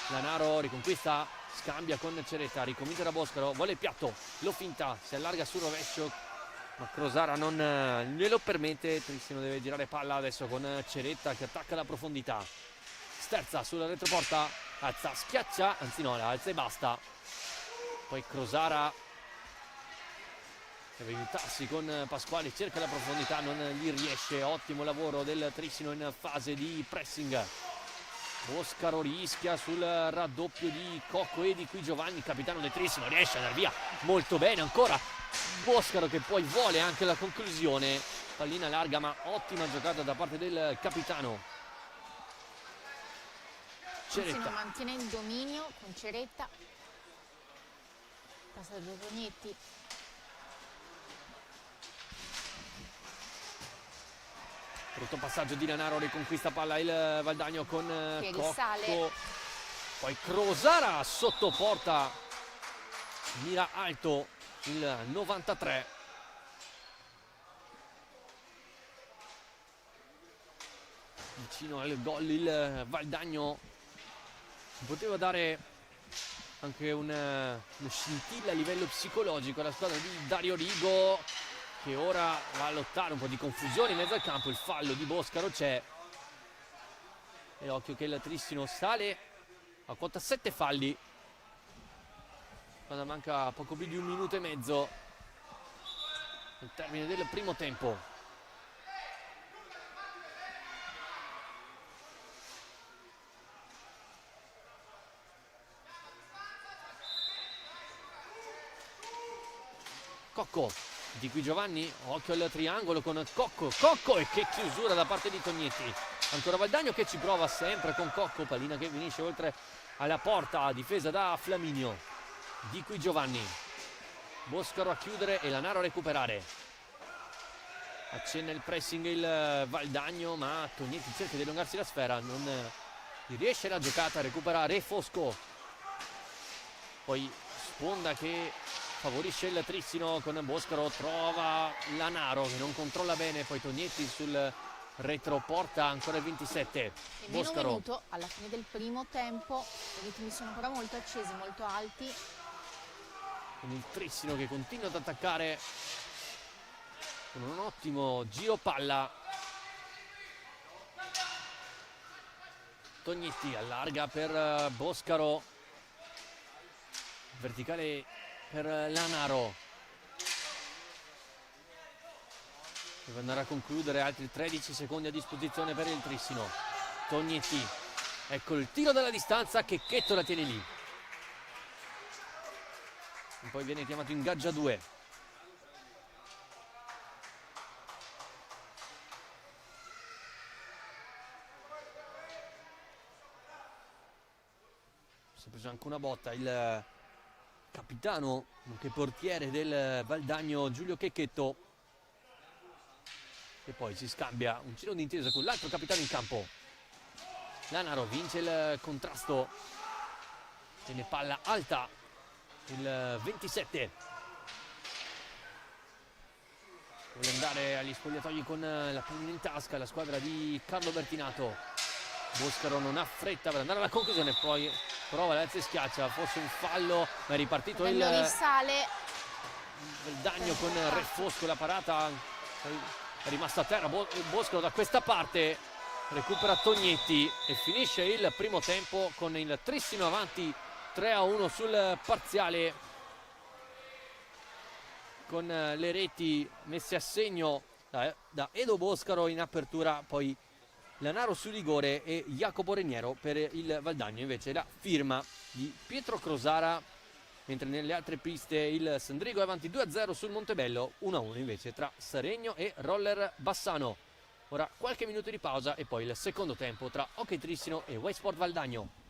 Lanaro riconquista, scambia con Ceretta, ricomincia da Boscaro, vuole il piatto, lo finta, si allarga sul rovescio, ma Crosara non glielo permette. Trissino deve girare palla adesso con Ceretta che attacca la profondità, sterza sulla retroporta, alza, schiaccia, anzi no, la alza e basta. Poi Crosara deve aiutarsi con Pasquale, cerca la profondità, non gli riesce. Ottimo lavoro del Trissino in fase di pressing. Boscaro rischia sul raddoppio di Cocco e di qui Giovanni, capitano del Trissimo, riesce ad andare via molto bene ancora Boscaro, che poi vuole anche la conclusione, pallina larga ma ottima giocata da parte del capitano. Ceretta mantiene il dominio con Ceretta, passaggio Tognetti, brutto passaggio di Lanaro, riconquista palla il Valdagno con Cocco, poi Crosara sotto porta, mira alto il 93. Vicino al gol il Valdagno, poteva dare anche una scintilla a livello psicologico alla squadra di Dario Rigo, che ora va a lottare, un po' di confusione in mezzo al campo, il fallo di Boscaro c'è e occhio che il Trissino sale a quota 7 falli quando manca poco più di 1 minuto e mezzo al termine del primo tempo. Cocco, di qui Giovanni, occhio al triangolo con Cocco e che chiusura da parte di Tognetti. Ancora Valdagno che ci prova sempre con Cocco, pallina che finisce oltre alla porta, difesa da Flaminio. Di qui Giovanni, Boscaro a chiudere e Lanaro a recuperare. Accenna il pressing il Valdagno, ma Tognetti cerca di allungarsi la sfera, non riesce la giocata, recupera Re Fosco. Poi sponda che favorisce il Trissino con Boscaro, trova Lanaro che non controlla bene, poi Tognetti sul retroporta, ancora il 27. E Boscaro. Meno minuto alla fine del primo tempo, i ritmi sono ancora molto accesi, molto alti. Con il Trissino che continua ad attaccare con un ottimo giro palla. Tognetti allarga per Boscaro, verticale per Lanaro, deve andare a concludere, altri 13 secondi a disposizione per il Trissino. Tognetti, ecco il tiro dalla distanza, Checchetto la tiene lì e poi viene chiamato ingaggio a 2. Si è preso anche una botta il capitano, nonché portiere del Valdagno, Giulio Checchetto, e poi si scambia un giro d'intesa con l'altro capitano in campo. Lanaro vince il contrasto, tiene palla alta il 27, vuole andare agli spogliatoi con la pallina in tasca la squadra di Carlo Bertinato. Boscaro non ha fretta per andare alla conclusione, poi prova l'alza e schiaccia, forse un fallo, ma è ripartito il Valdagno con Re Fosco, la parata è rimasta a terra. Boscaro da questa parte recupera Tognetti e finisce il primo tempo con il Trissino avanti 3-1 sul parziale, con le reti messe a segno da Edo Boscaro in apertura, poi Lanaro su rigore e Jacopo Reniero per il Valdagno, invece la firma di Pietro Crosara, mentre nelle altre piste il Sandrigo è avanti 2-0 sul Montebello, 1-1 invece tra Saregno e Roller Bassano. Ora qualche minuto di pausa e poi il secondo tempo tra Hockey Trissino e White Valdagno.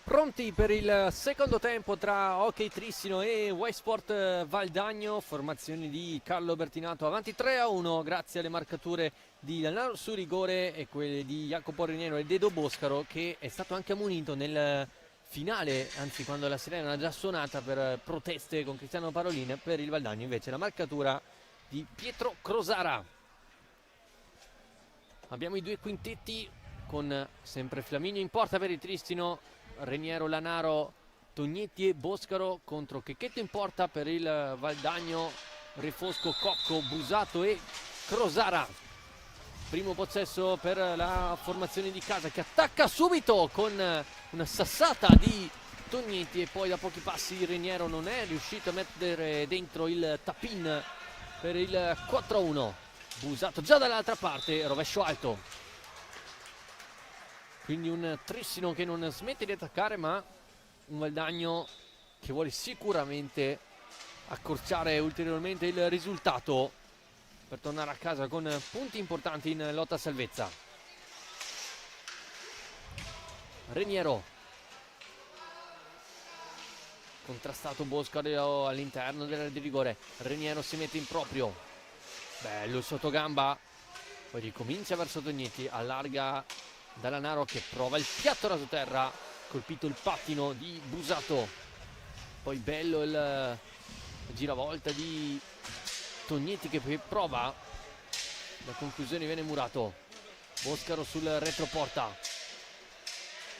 Pronti per il secondo tempo tra Hockey Trissino e Y-Sport Valdagno, formazioni di Carlo Bertinato avanti 3-1 grazie alle marcature di Lanaro su rigore e quelle di Jacopo Reniero e Dedo Boscaro, che è stato anche ammonito nel finale, anzi quando la sirena era già suonata, per proteste con Cristiano Parolin. Per il Valdagno invece la marcatura di Pietro Crosara. Abbiamo i due quintetti con sempre Flaminio in porta per il Tristino, Reniero, Lanaro, Tognetti e Boscaro contro Checchetto in porta per il Valdagno, Refosco, Cocco, Busato e Crosara. Primo possesso per la formazione di casa, che attacca subito con una sassata di Tognetti, e poi da pochi passi Reniero non è riuscito a mettere dentro il tap-in per il 4-1. Busato già dall'altra parte, rovescio alto. Quindi un Trissino che non smette di attaccare, ma un Valdagno che vuole sicuramente accorciare ulteriormente il risultato per tornare a casa con punti importanti in lotta a salvezza. Reniero, contrastato Boscaro all'interno dell'area di rigore. Reniero si mette in proprio, bello il sottogamba, poi ricomincia verso Tognetti, allarga da Lanaro che prova il piatto raso terra, colpito il pattino di Busato, poi bello il giravolta di Tognetti che prova, la conclusione viene murato. Boscaro sul retroporta,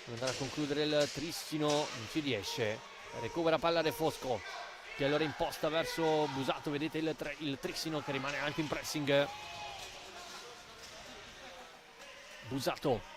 andrà a concludere il Trissino, non ci riesce, recupera palla Refosco che allora imposta verso Busato. Vedete il Trissino che rimane anche in pressing. Busato,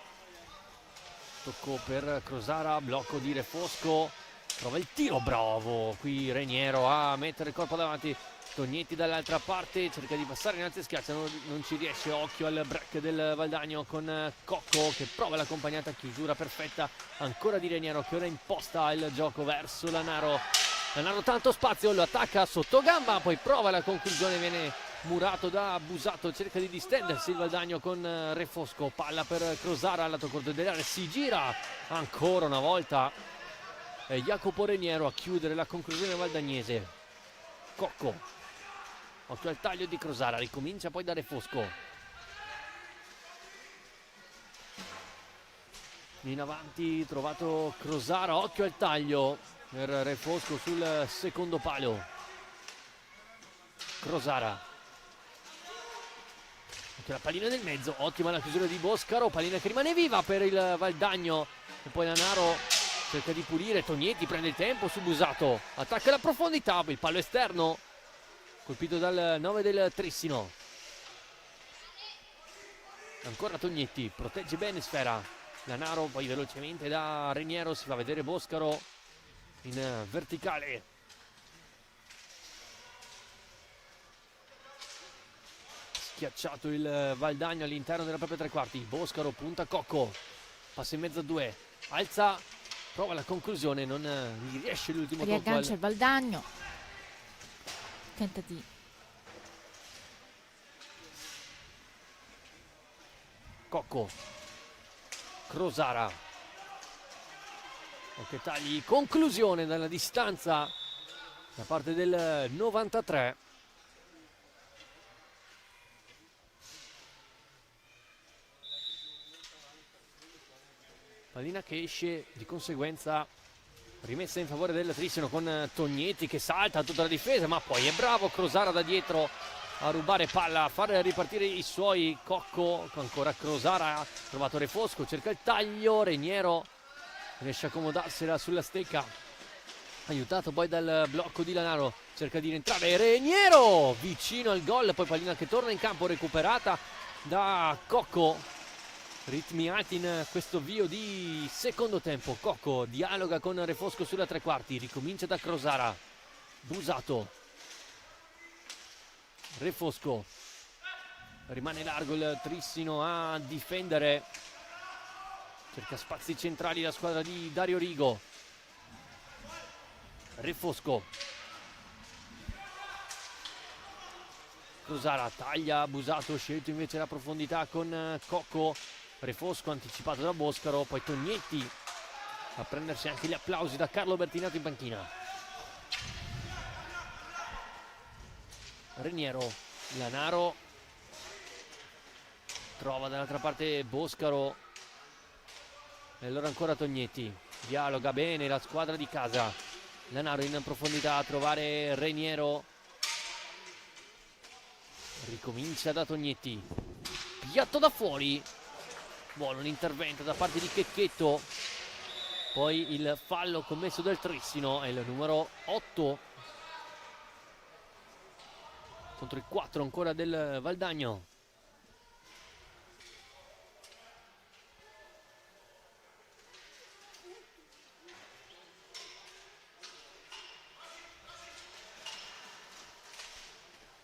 tocco per Crosara, blocco di Refosco, trova il tiro, bravo qui Reniero a mettere il corpo davanti. Tognetti dall'altra parte cerca di passare innanzi e schiaccia, non ci riesce. Occhio al break del Valdagno con Cocco che prova l'accompagnata, chiusura perfetta ancora di Reniero che ora imposta il gioco verso Lanaro. Lanaro tanto spazio, lo attacca sotto gamba, poi prova la conclusione, viene murato da Busato, cerca di distendersi il Valdagno con Refosco, palla per Crosara, lato corto dell'area, si gira ancora una volta Jacopo Reniero a chiudere la conclusione valdagnese. Cocco, occhio al taglio di Crosara, ricomincia poi da Refosco, in avanti trovato Crosara, occhio al taglio per Refosco sul secondo palo. Crosara, la pallina nel mezzo, ottima la chiusura di Boscaro, pallina che rimane viva per il Valdagno e poi Lanaro cerca di pulire. Tognetti prende il tempo su Busato, attacca la profondità, il pallo esterno colpito dal 9 del Trissino. Ancora Tognetti, protegge bene sfera. Lanaro poi velocemente da Reniero, si fa vedere Boscaro in verticale. Schiacciato il Valdagno all'interno della propria tre quarti. Boscaro punta Cocco, passa in mezzo a due, alza, prova la conclusione, non gli riesce l'ultimo tocco. Riaggancia il Valdagno, tenta di Cocco, Crosara, ok, tagli, conclusione dalla distanza da parte del 93. Pallina che esce, di conseguenza rimessa in favore del Trissino con Tognetti che salta tutta la difesa, ma poi è bravo Crosara da dietro a rubare palla, a far ripartire i suoi. Cocco, ancora Crosara, ha trovato Refosco, cerca il taglio, Reniero riesce a accomodarsela sulla stecca, aiutato poi dal blocco di Lanaro, cerca di rientrare Reniero vicino al gol, poi pallina che torna in campo recuperata da Cocco. Ritmi alti in questo avvio di secondo tempo. Cocco dialoga con Refosco sulla tre quarti, ricomincia da Crosara. Busato, Refosco, rimane largo il Trissino a difendere, cerca spazi centrali la squadra di Dario Rigo. Refosco, Crosara taglia, Busato, scelto invece la profondità con Cocco. Refosco anticipato da Boscaro, poi Tognetti a prendersi anche gli applausi da Carlo Bertinato in panchina. Reniero, Lanaro trova dall'altra parte Boscaro e allora ancora Tognetti, dialoga bene la squadra di casa. Lanaro in profondità a trovare Reniero, ricomincia da Tognetti, piatto da fuori, buono l'intervento da parte di Checchetto, poi il fallo commesso dal Trissino, è il numero 8 contro il 4 ancora del Valdagno.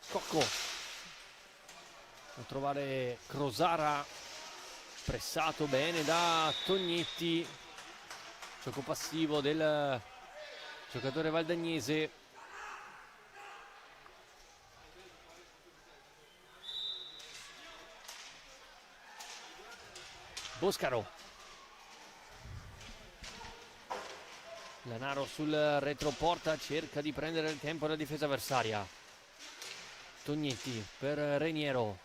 Cocco a trovare Crosara, pressato bene da Tognetti, gioco passivo del giocatore valdagnese. Boscaro, Lanaro sul retroporta, cerca di prendere il tempo alla difesa avversaria. Tognetti per Reniero,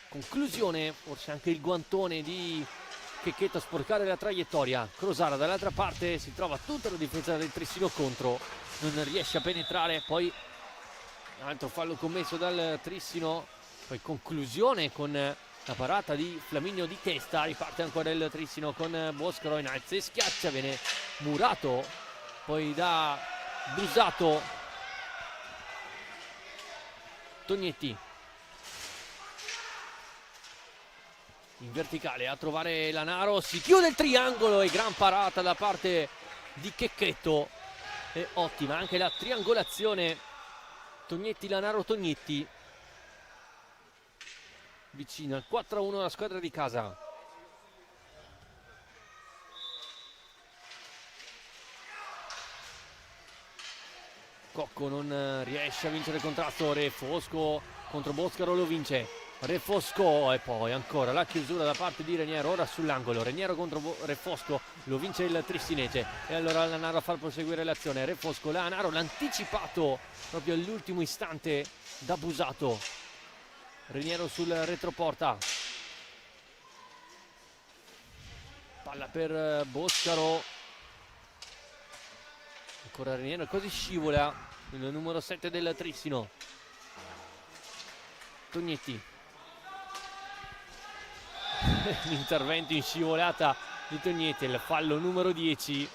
conclusione, forse anche il guantone di Checchetto a sporcare la traiettoria. Crosara dall'altra parte, si trova tutta la difesa del Trissino contro, non riesce a penetrare, poi altro fallo commesso dal Trissino, poi conclusione con la parata di Flaminio di testa, riparte ancora il Trissino con Boscaro in alza e schiaccia, viene murato poi da Busato. Tognetti in verticale a trovare Lanaro, si chiude il triangolo e gran parata da parte di Checchetto, è ottima anche la triangolazione. Tognetti, Lanaro, Tognetti, vicino al 4-1 la squadra di casa. Cocco non riesce a vincere il contrasto, Refosco contro Boscaro lo vince, Refosco e poi ancora la chiusura da parte di Reniero, ora sull'angolo, Reniero contro Refosco, lo vince il Tristinese e allora Lanaro a far proseguire l'azione. Refosco, Lanaro, l'anticipato proprio all'ultimo istante da Busato. Reniero sul retroporta, palla per Boscaro, ancora Reniero, così scivola il numero 7 del Trissino. Tognetti, l'intervento in scivolata di Tognetti, il fallo numero 10,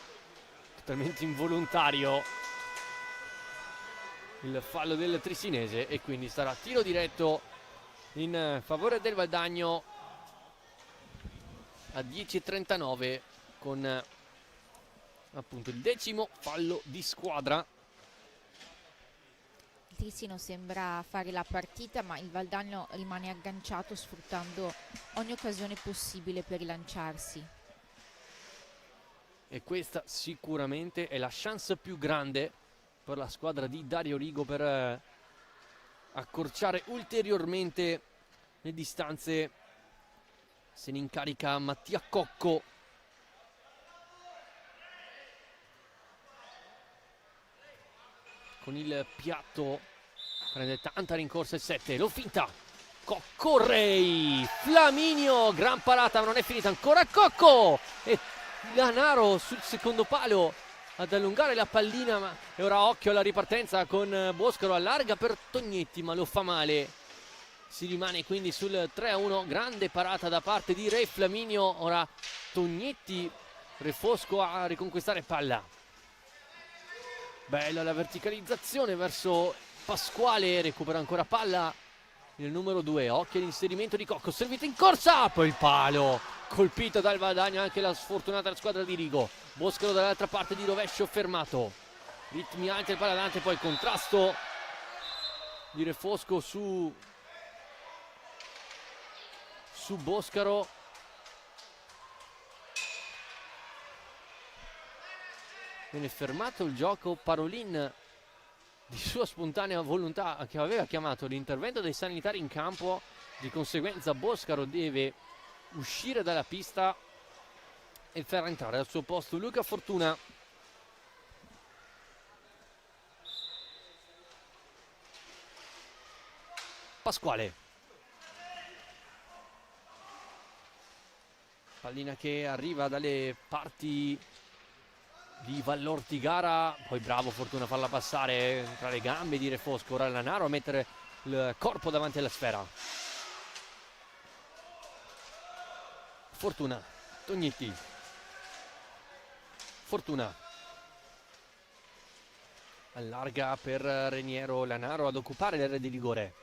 totalmente involontario il fallo del Tristinese e quindi sarà tiro diretto in favore del Valdagno a 10:39 con appunto il 10° fallo di squadra. Il Trissino sembra fare la partita, ma il Valdagno rimane agganciato sfruttando ogni occasione possibile per rilanciarsi. E questa sicuramente è la chance più grande per la squadra di Dario Rigo per accorciare ulteriormente le distanze. Se ne incarica Mattia Cocco. Con il piatto prende tanta rincorsa il 7, lo finta Coccorrei, Flaminio, gran parata ma non è finita ancora, Cocco e Lanaro sul secondo palo ad allungare la pallina, ma e ora occhio alla ripartenza con Boscaro, allarga per Tognetti ma lo fa male, si rimane quindi sul 3-1, grande parata da parte di Re Flaminio, ora Tognetti, Refosco a riconquistare palla. Bella la verticalizzazione verso Pasquale, recupera ancora palla il numero 2, occhio all'inserimento di Cocco, servito in corsa, poi il palo, colpito dal Valdagno anche la sfortunata squadra di Rigo. Boscaro dall'altra parte di rovescio fermato, ritmi alti al Paladante, poi il contrasto di Refosco su Boscaro. Viene fermato il gioco, Parolin di sua spontanea volontà che aveva chiamato l'intervento dei sanitari in campo, di conseguenza Boscaro deve uscire dalla pista e farà entrare al suo posto Luca Fortuna. Pasquale, pallina che arriva dalle parti di Vallortigara, poi bravo Fortuna a farla passare tra le gambe di Refosco. Ora Lanaro a mettere il corpo davanti alla sfera. Fortuna, Tognetti, Fortuna allarga per Reniero, Lanaro ad occupare l'area di rigore.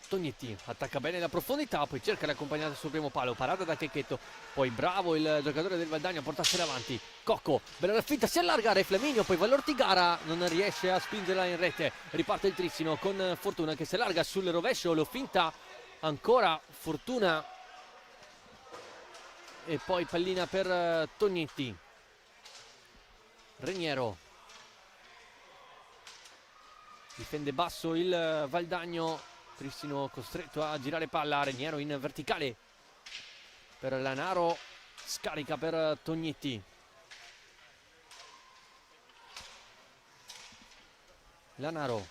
Tognetti attacca bene la profondità, poi cerca l'accompagnata sul primo palo, parata da Checchetto, poi bravo il giocatore del Valdagno a portarsela avanti. Cocco, bella la finta, si allarga Re Flaminio, poi Vallortigara non riesce a spingerla in rete. Riparte il Trissino con Fortuna che si allarga sul rovescio, lo finta ancora Fortuna e poi pallina per Tognetti. Reniero difende basso il Valdagno. Trissino costretto a girare palla, Reniero in verticale per Lanaro, scarica per Tognetti. Lanaro,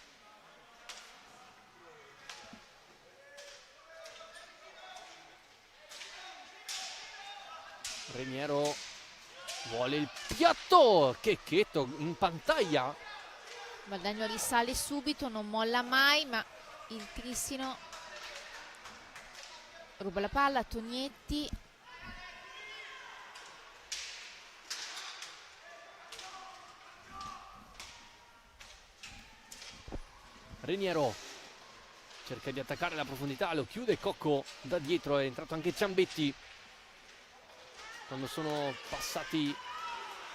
Reniero vuole il piatto, Checchetto in pantaglia. Valdagno risale subito, non molla mai, ma il Trissino ruba la palla, Tognetti. Reniero cerca di attaccare la profondità, lo chiude Cocco da dietro, è entrato anche Ciambetti. Quando sono passati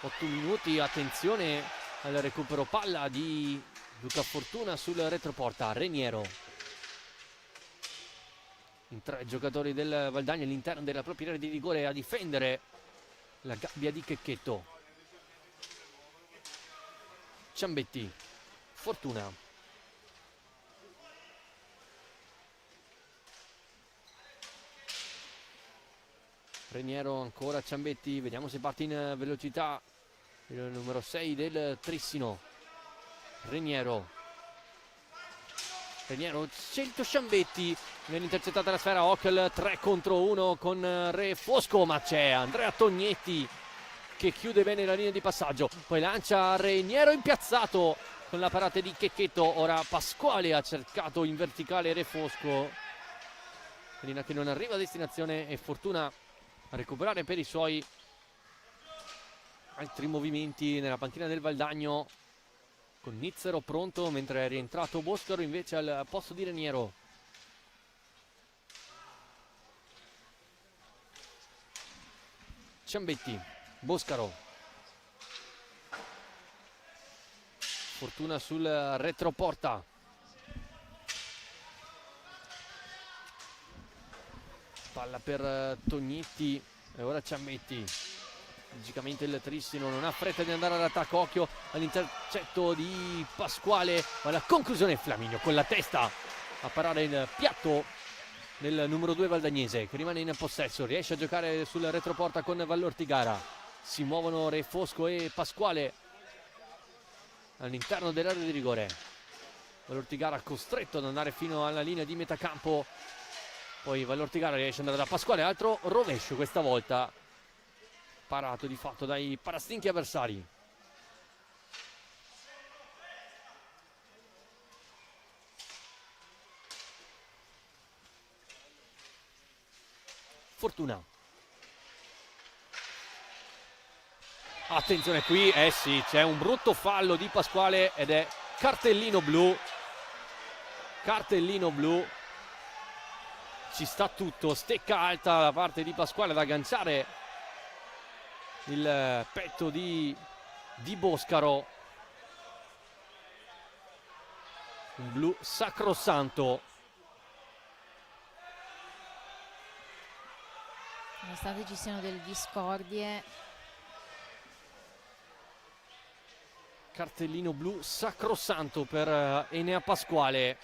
8 minuti, attenzione al recupero palla di Luca Fortuna sul retroporta. Reniero in 3 giocatori del Valdagno all'interno della propria area di rigore a difendere la gabbia di Checchetto. Ciambetti, Fortuna, Reniero ancora, Ciambetti, vediamo se parte in velocità il numero 6 del Trissino. Reniero, scelto Ciambetti, viene intercettata la sfera, Ockel 3 contro 1 con Refosco, ma c'è Andrea Tognetti che chiude bene la linea di passaggio, poi lancia Reniero impiazzato con la parata di Checchetto. Ora Pasquale ha cercato in verticale Refosco, pallina che non arriva a destinazione e Fortuna a recuperare per i suoi. Altri movimenti nella panchina del Valdagno con Nizzero pronto, mentre è rientrato Boscaro invece al posto di Reniero. Ciambetti, Boscaro, Fortuna sul retroporta, palla per Tognetti e ora Ciambetti. Logicamente il Trissino non ha fretta di andare all'attacco, occhio all'intercetto di Pasquale, ma la conclusione è Flaminio con la testa a parare il piatto del numero 2 valdagnese che rimane in possesso, riesce a giocare sul retroporta con Vallortigara. Si muovono Refosco e Pasquale all'interno dell'area di rigore. Vallortigara costretto ad andare fino alla linea di metacampo, poi Vallortigara riesce ad andare da Pasquale, altro rovescio questa volta, parato di fatto dai parastinchi avversari. Fortuna, attenzione qui, sì, c'è un brutto fallo di Pasquale ed è cartellino blu, ci sta tutto, stecca alta da parte di Pasquale ad agganciare il petto di Boscaro. Un blu sacrosanto. Nonostante ci siano delle discordie, Cartellino blu sacrosanto per Enea Pasquale.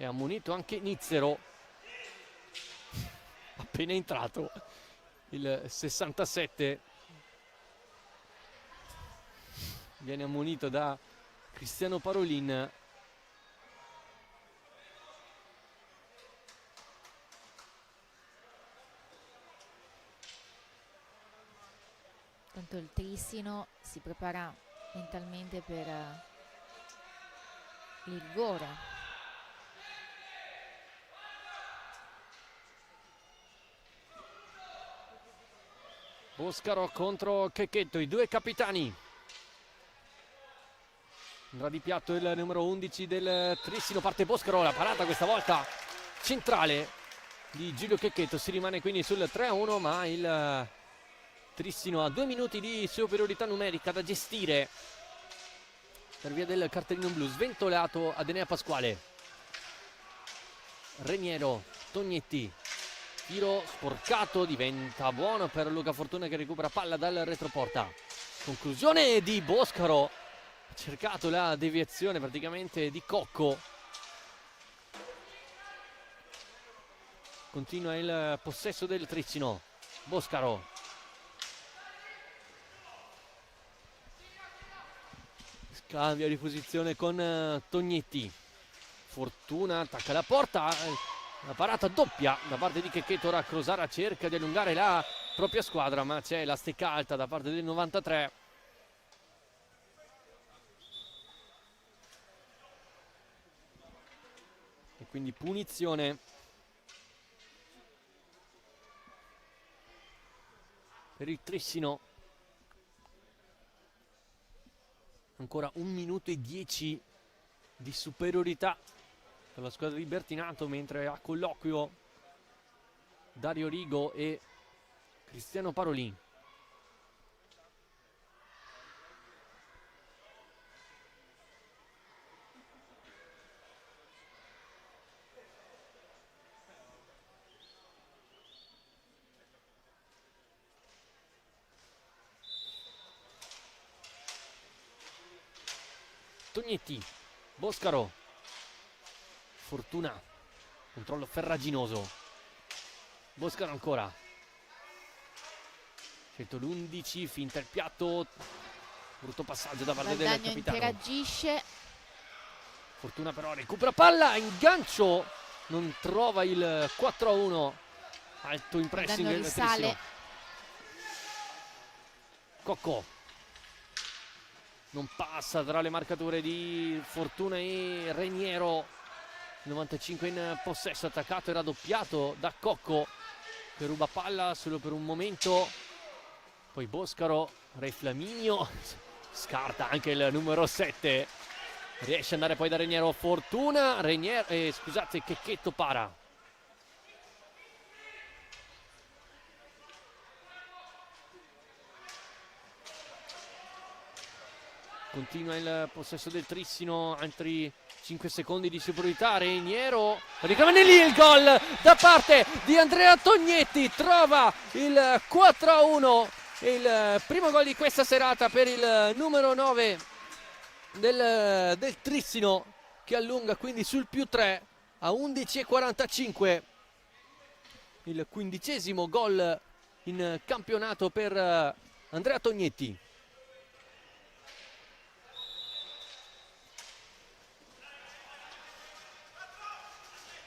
è ammonito anche Nizzero, appena entrato il 67, viene ammonito da Cristiano Parolin. Tanto il Trissino si prepara mentalmente per il rigore. Boscaro contro Checchetto, i due capitani. Andrà di piatto il numero 11 del Trissino, parte Boscaro, la parata questa volta centrale di Giulio Checchetto, si rimane quindi sul 3-1, ma il Trissino ha 2 minuti di superiorità numerica da gestire per via del cartellino blu. Sventolato ad Enea Pasquale, Reniero, Tognetti, tiro sporcato, diventa buono per Luca Fortuna che recupera palla dal retroporta. Conclusione di Boscaro, ha cercato la deviazione praticamente di Cocco. Continua il possesso del Trissino. Boscaro, cambia di posizione con Tognetti. Fortuna attacca la porta, la parata doppia da parte di Checchetto. Ora Crosara cerca di allungare la propria squadra, ma c'è la stecca alta da parte del 93. E quindi punizione per il Trissino. Ancora 1 minuto e 10 di superiorità per la squadra di Bertinato, mentre a colloquio Dario Rigo e Cristiano Parolin. Tognetti, Boscaro, Fortuna, controllo ferraginoso. Boscaro ancora, scelto l'11, finta il piatto, brutto passaggio da parte del capitano. Interagisce. Fortuna però recupera palla, ingancio, non trova il 4-1, alto in pressing del Trissino. Cocco non passa tra le marcature di Fortuna e Reniero. 95 in possesso, attaccato e raddoppiato da Cocco che ruba palla solo per un momento. Poi Boscaro, Re Flaminio scarta anche il numero 7, riesce ad andare poi da Reniero. Fortuna, Reniero, scusate, Checchetto para. Continua il possesso del Trissino, altri 5 secondi di superiorità. Reniero ricava lì il gol da parte di Andrea Tognetti, trova il 4-1, il primo gol di questa serata per il numero 9 del Trissino, che allunga quindi sul +3 a 11:45. Il 15° gol in campionato per Andrea Tognetti.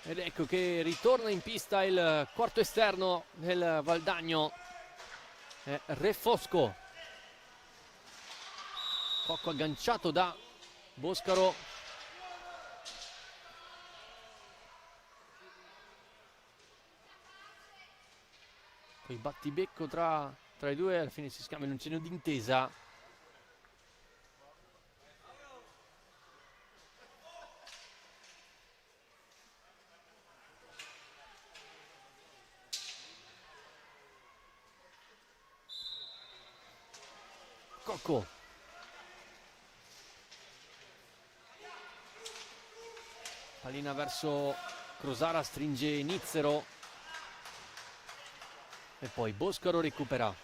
Ed ecco che ritorna in pista il quarto esterno del Valdagno, Re Fosco. Cocco agganciato da Boscaro. Poi battibecco tra i due, alla fine si scambiano un cenno d'intesa. Cocco. Pallina verso Crosara, stringe Nizzero. E poi Boscaro recupera.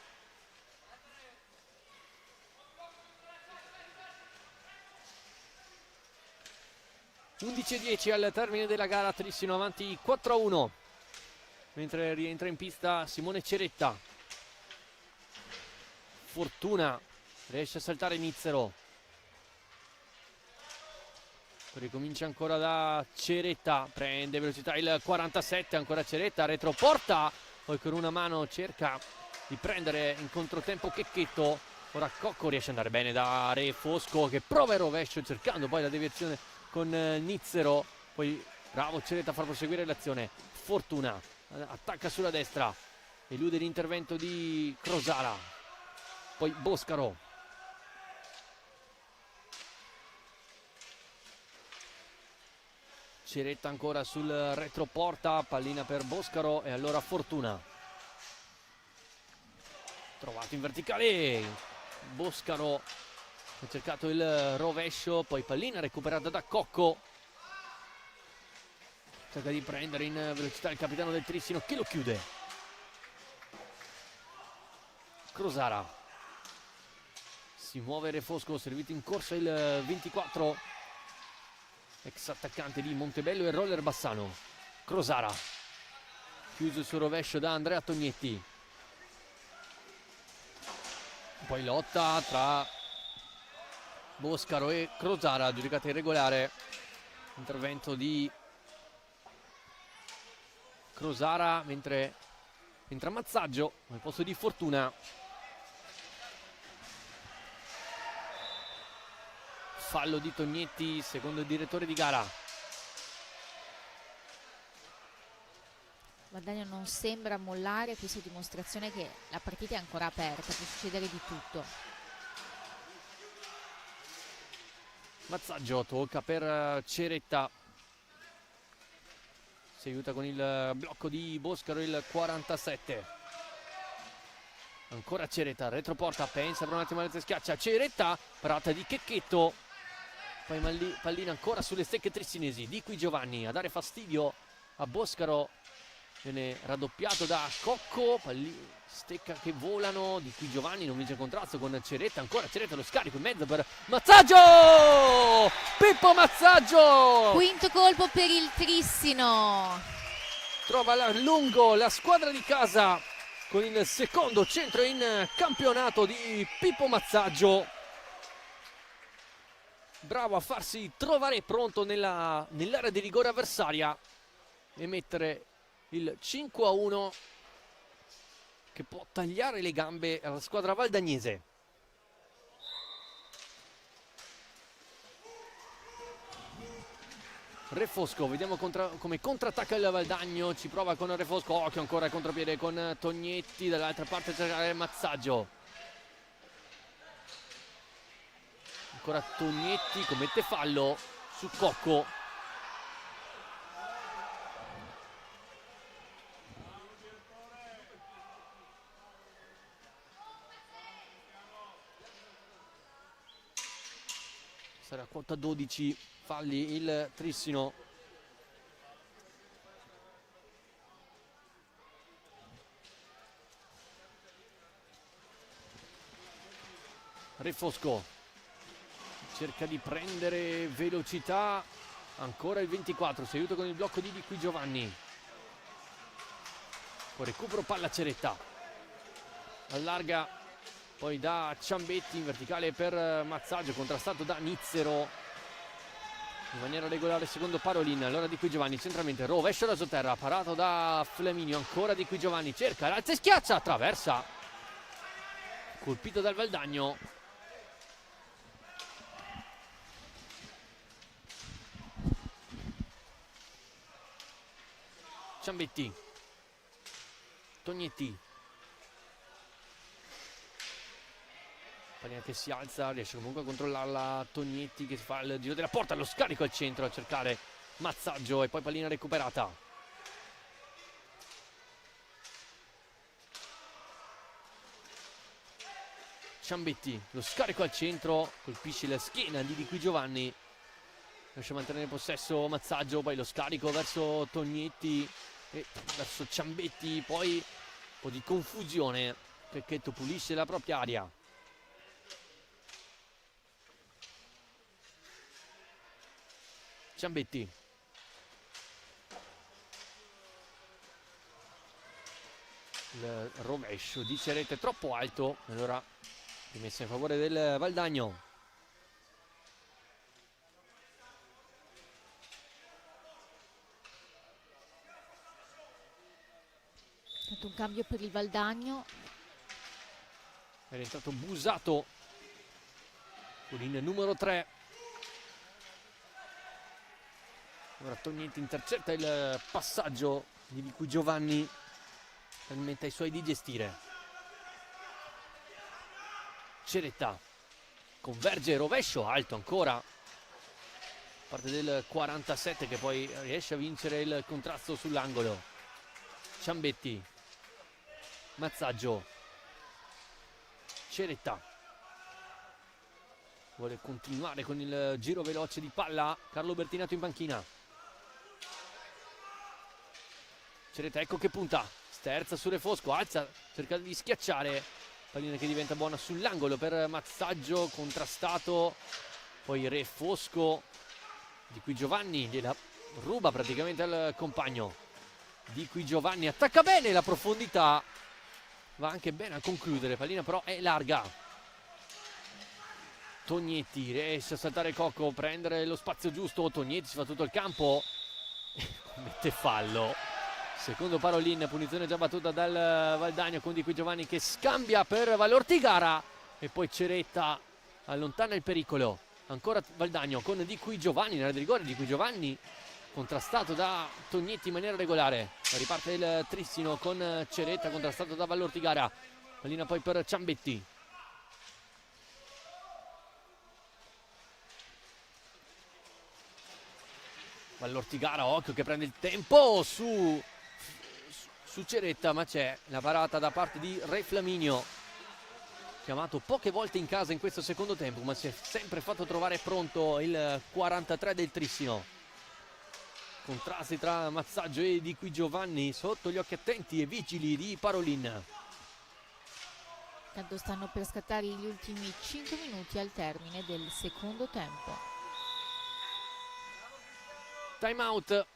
11:10 al termine della gara, Trissino avanti 4-1, mentre rientra in pista Simone Ceretta. Fortuna riesce a saltare Nizzero, ricomincia ancora da Ceretta, prende velocità il 47, ancora Ceretta, retroporta, poi con una mano cerca di prendere in controtempo Checchetto. Ora Cocco riesce ad andare bene da Re Fosco, che prova il rovescio cercando poi la deviazione con Nizzero, poi bravo Ceretta a far proseguire l'azione. Fortuna attacca sulla destra, elude l'intervento di Crosara, poi Boscaro, Ceretta ancora sul retroporta, pallina per Boscaro e allora Fortuna, trovato in verticale, Boscaro ha cercato il rovescio, poi pallina recuperata da Cocco, cerca di prendere in velocità il capitano del Trissino che lo chiude. Crosara, si muove Re Fosco, servito in corsa il 24, ex attaccante di Montebello e Roller Bassano. Crosara, chiuso il suo rovescio da Andrea Tognetti, poi lotta tra Boscaro e Crosara, giudicata irregolare, intervento di Crosara, mentre entra Mazzaggio al posto di Fortuna. Fallo di Tognetti, secondo il direttore di gara. Valdagno non sembra mollare, questa è dimostrazione che la partita è ancora aperta, può succedere di tutto. Mazzaggio tocca per Ceretta, si aiuta con il blocco di Boscaro il 47. Ancora Ceretta, retroporta, pensa per un attimo alla schiaccia Ceretta, parata di Checchetto, poi pallina ancora sulle stecche trissinesi, di qui Giovanni a dare fastidio a Boscaro, viene raddoppiato da Cocco, stecca che volano, di qui Giovanni non vince il contrasto con Ceretta, ancora Ceretta lo scarico in mezzo per Mazzaggio, Pippo Mazzaggio, Quinto colpo per il Trissino, trova lungo la squadra di casa con il secondo centro in campionato di Pippo Mazzaggio, bravo a farsi trovare pronto nell'area di rigore avversaria e mettere il 5-1 che può tagliare le gambe alla squadra valdagnese. Re Fosco, vediamo come contrattacca il Valdagno, ci prova con Re Fosco, occhio ancora il contropiede con Tognetti, dall'altra parte c'è il Mazzaggio. Ancora Tognetti, commette fallo su Cocco. Sarà quota 12, falli il Trissino. Re Fosco cerca di prendere velocità, ancora il 24, si aiuta con il blocco di qui Giovanni, poi recupero palla Ceretta, allarga poi da Ciambetti in verticale per Mazzaggio, contrastato da Nizzero in maniera regolare secondo Parolin. Allora di qui Giovanni centralmente, rovescio da sotterra, parato da Flaminio, ancora di qui Giovanni, cerca l'alza e schiaccia, attraversa, colpito dal Valdagno. Ciambetti, Tognetti, pallina che si alza, riesce comunque a controllarla Tognetti che fa il giro della porta, lo scarico al centro a cercare Mazzaggio e poi pallina recuperata. Ciambetti, lo scarico al centro, colpisce la schiena di qui Giovanni, riesce a mantenere il possesso Mazzaggio, poi lo scarico verso Tognetti e verso Ciambetti, poi un po' di confusione, Checchetto pulisce la propria area. Ciambetti. Il rovescio di Ceretta è troppo alto, allora rimessa in favore del Valdagno. Un cambio per il Valdagno. È entrato Busato con il numero 3. Ora Tognetti intercetta il passaggio di cui Giovanni permette ai suoi di gestire. Ceretta converge, rovescio alto ancora, parte del 47 che poi riesce a vincere il contrasto sull'angolo. Ciambetti, Mazzaggio, Ceretta vuole continuare con il giro veloce di palla. Carlo Bertinato in panchina. Ceretta, ecco che punta, sterza su Refosco, alza, cerca di schiacciare, pallina che diventa buona sull'angolo per Mazzaggio, contrastato, poi Refosco, di cui Giovanni gliela ruba praticamente al compagno. Di cui Giovanni attacca bene la profondità, va anche bene a concludere, pallina però è larga. Tognetti riesce a saltare Cocco, prendere lo spazio giusto, Tognetti si fa tutto il campo e commette fallo. Secondo Parolin, punizione già battuta dal Valdagno con Di Qui Giovanni che scambia per Valortigara e poi Ceretta allontana il pericolo. Ancora Valdagno con Di Qui Giovanni nella di rigore, Di Qui Giovanni contrastato da Tognetti in maniera regolare. Riparte il Trissino con Ceretta contrastato da Valortigara. Pallina poi per Ciambetti. Valortigara, occhio che prende il tempo su Ceretta, ma c'è la parata da parte di Re Flaminio, chiamato poche volte in casa in questo secondo tempo, ma si è sempre fatto trovare pronto il 43 del Trissino. Contrasti tra Mazzaggio e Di Qui Giovanni sotto gli occhi attenti e vigili di Parolin. Tanto stanno per scattare gli ultimi 5 minuti al termine del secondo tempo. Time out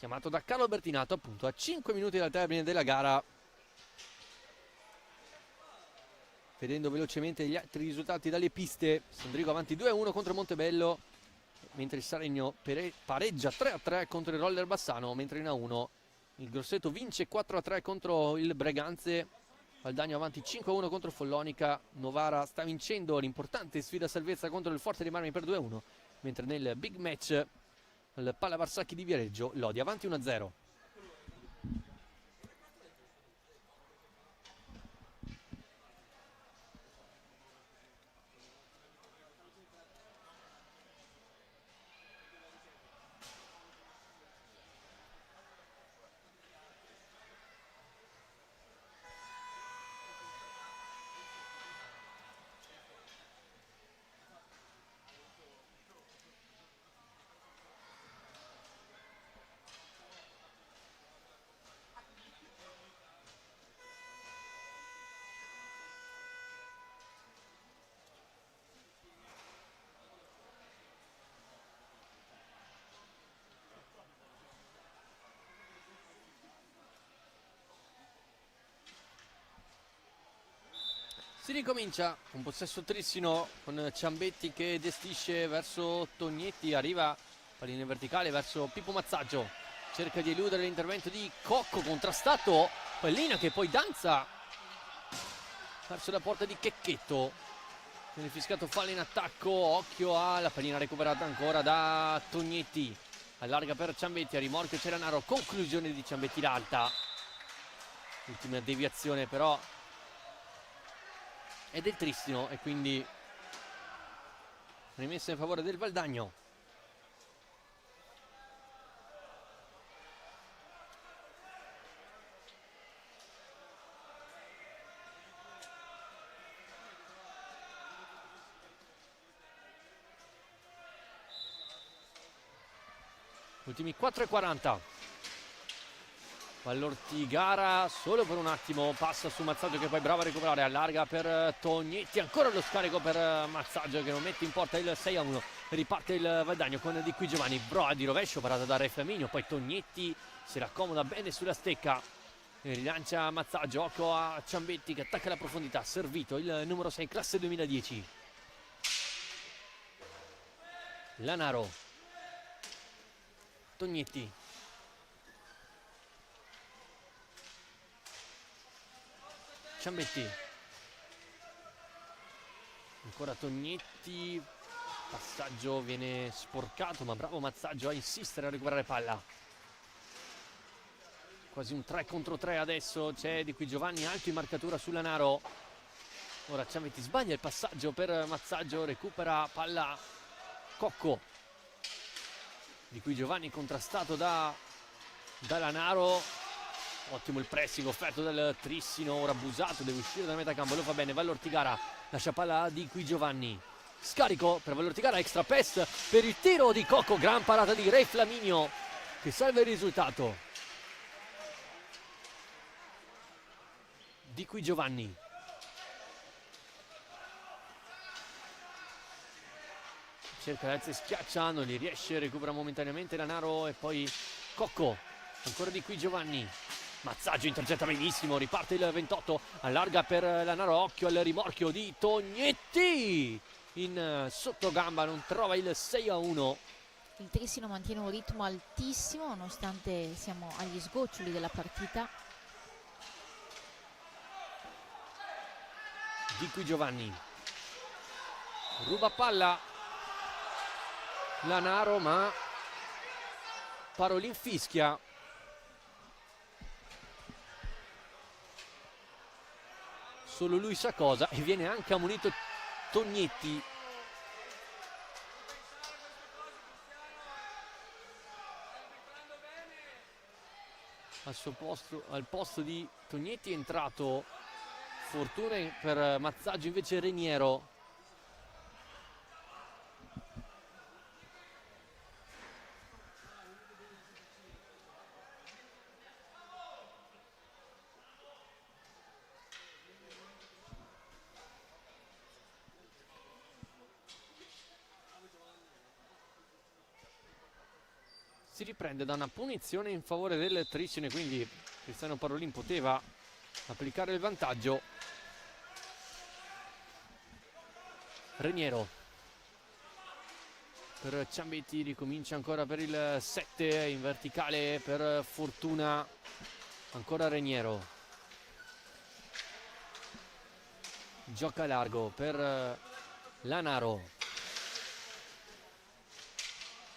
chiamato da Carlo Bertinato appunto a 5 minuti dal termine della gara. Vedendo velocemente gli altri risultati dalle piste, Sandrigo avanti 2-1 contro Montebello, mentre il Saregno pareggia 3-3 contro il Roller Bassano, mentre in A1 il Grosseto vince 4-3 contro il Breganze. Valdagno avanti 5-1 contro Follonica. Novara sta vincendo l'importante sfida salvezza contro il Forte dei Marmi per 2-1, mentre nel big match al Palla Varsacchi di Viareggio Lodi avanti 1-0. Si ricomincia un possesso Trissino con Ciambetti che destisce verso Tognetti, arriva pallina in verticale verso Pippo Mazzaggio, cerca di eludere l'intervento di Cocco, contrastato, pallina che poi danza verso la porta di Checchetto, viene fiscato fallo in attacco, occhio alla pallina recuperata ancora da Tognetti, allarga per Ciambetti, a rimorchio Ceranaro, conclusione di Ciambetti l'alta, ultima deviazione però è del Trissino e quindi rimessa in favore del Valdagno. Ultimi 4:40. Vallortigara solo per un attimo passa su Mazzaggio che poi bravo a recuperare, allarga per Tognetti, ancora lo scarico per Mazzaggio che non mette in porta il 6-1. Riparte il Valdagno con Di Qui Giovanni, brava di rovescio parata da Re Flaminio, poi Tognetti si raccomoda bene sulla stecca e rilancia Mazzaggio, occhio a Ciambetti che attacca la profondità, servito il numero 6 classe 2010. Lanaro, Tognetti, Ciambetti, ancora Tognetti, passaggio viene sporcato ma bravo Mazzaggio a insistere a recuperare palla, quasi un 3 contro 3 adesso, c'è Di Qui Giovanni alto in marcatura su Lanaro, ora Ciambetti sbaglia il passaggio per Mazzaggio, recupera palla Cocco, Di Qui Giovanni contrastato da Lanaro. Ottimo il pressing offerto dal Trissino, ora abusato, deve uscire dalla metacampo, lo fa bene Vallortigara, lascia palla Di Qui Giovanni, scarico per Vallortigara, extra pass per il tiro di Cocco, gran parata di Re Flaminio che salva il risultato. Di Qui Giovanni, cerca le alze, schiaccia, non li riesce, recupera momentaneamente Lanaro e poi Cocco, ancora Di Qui Giovanni, Mazzaggio intercetta benissimo, riparte il 28, allarga per Lanaro, occhio al rimorchio di Tognetti in sottogamba, non trova il 6-1. Il Trissino mantiene un ritmo altissimo nonostante siamo agli sgoccioli della partita. Di Qui Giovanni, ruba palla Lanaro ma Parolin fischia. Solo lui sa cosa e viene anche ammonito Tognetti. Al posto di Tognetti è entrato Fortuna, per Mazzaggio invece Reniero. Si riprende da una punizione in favore del Trissino e quindi Cristiano Parolin poteva applicare il vantaggio. Reniero per Ciambetti, ricomincia ancora per il 7 in verticale per Fortuna, ancora Reniero, gioca largo per Lanaro,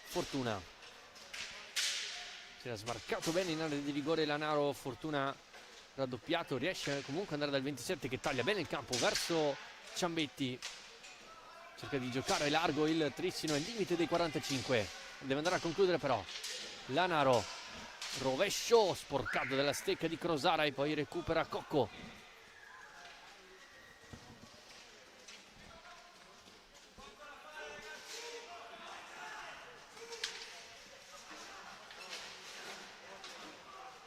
Fortuna. Si era smarcato bene in area di rigore Lanaro, Fortuna raddoppiato, riesce comunque ad andare dal 27 che taglia bene il campo verso Ciambetti, cerca di giocare largo il Trissino al limite dei 45, deve andare a concludere però Lanaro, rovescio sporcato dalla stecca di Crosara e poi recupera Cocco.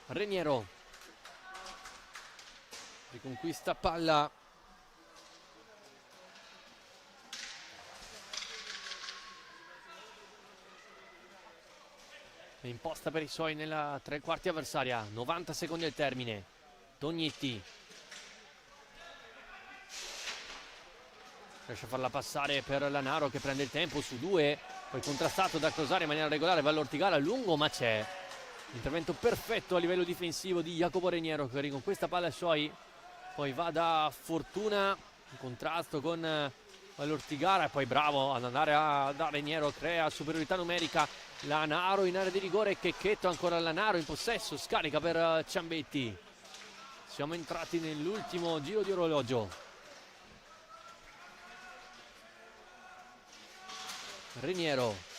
Reniero riconquista palla, è imposta per i suoi nella tre quarti avversaria, 90 secondi al termine. Tognetti riesce a farla passare per Lanaro che prende il tempo su due, poi contrastato da Crosare in maniera regolare, Vallortigara a lungo ma c'è intervento perfetto a livello difensivo di Jacopo Reniero che riconquista palla ai suoi, poi va da Fortuna in contrasto con Vallortigara e poi bravo ad andare da Reniero, crea superiorità numerica. Lanaro in area di rigore, Checchetto ancora Lanaro in possesso, scarica per Ciambetti. Siamo entrati nell'ultimo giro di orologio. Reniero,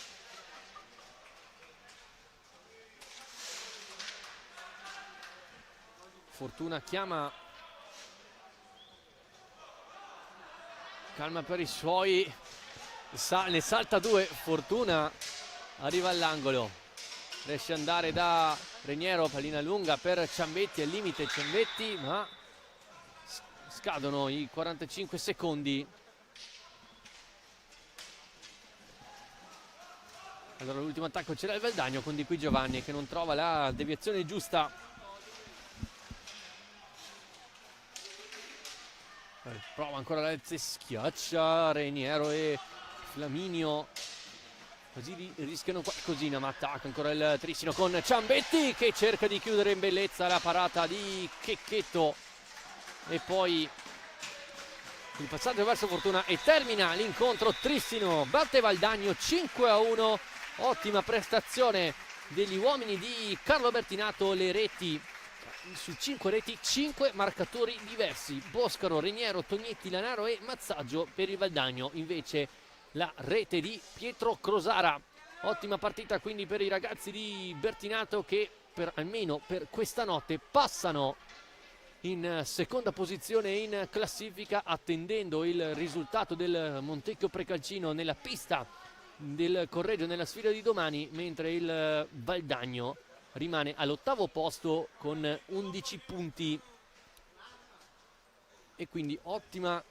Fortuna chiama, calma per i suoi, ne salta due, Fortuna arriva all'angolo, riesce ad andare da Reniero, pallina lunga per Ciambetti, al limite Ciambetti, ma scadono i 45 secondi. Allora l'ultimo attacco c'era il Valdagno con Di Qui Giovanni che non trova la deviazione giusta. Prova ancora l'Elze, schiaccia Reniero e Flaminio, così rischiano qualcosina, ma attacca ancora il Trissino con Ciambetti che cerca di chiudere in bellezza la parata di Checchetto e poi il passaggio verso fortuna e termina l'incontro. Trissino batte Valdagno 5-1. Ottima prestazione degli uomini di Carlo Bertinato, le reti su 5 reti, 5 marcatori diversi: Boscaro, Reniero, Tognetti, Lanaro e Mazzaggio. Per il Valdagno invece la rete di Pietro Crosara. Ottima partita quindi per i ragazzi di Bertinato che almeno per questa notte passano in seconda posizione in classifica, attendendo il risultato del Montecchio Precalcino nella pista del Correggio nella sfida di domani, mentre il Valdagno rimane all'8° posto con 11 punti. E quindi ottima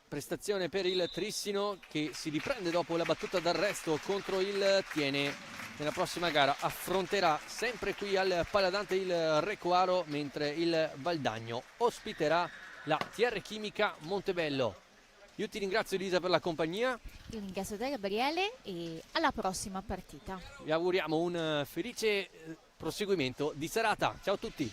prestazione per il Trissino che si riprende dopo la battuta d'arresto contro il Tiene. Nella prossima gara affronterà sempre qui al Paladante il Recoaro, mentre il Valdagno ospiterà la TR Chimica Montebello. Io ti ringrazio Elisa per la compagnia. Io ringrazio te Gabriele e alla prossima partita. Vi auguriamo un felice proseguimento di serata. Ciao a tutti.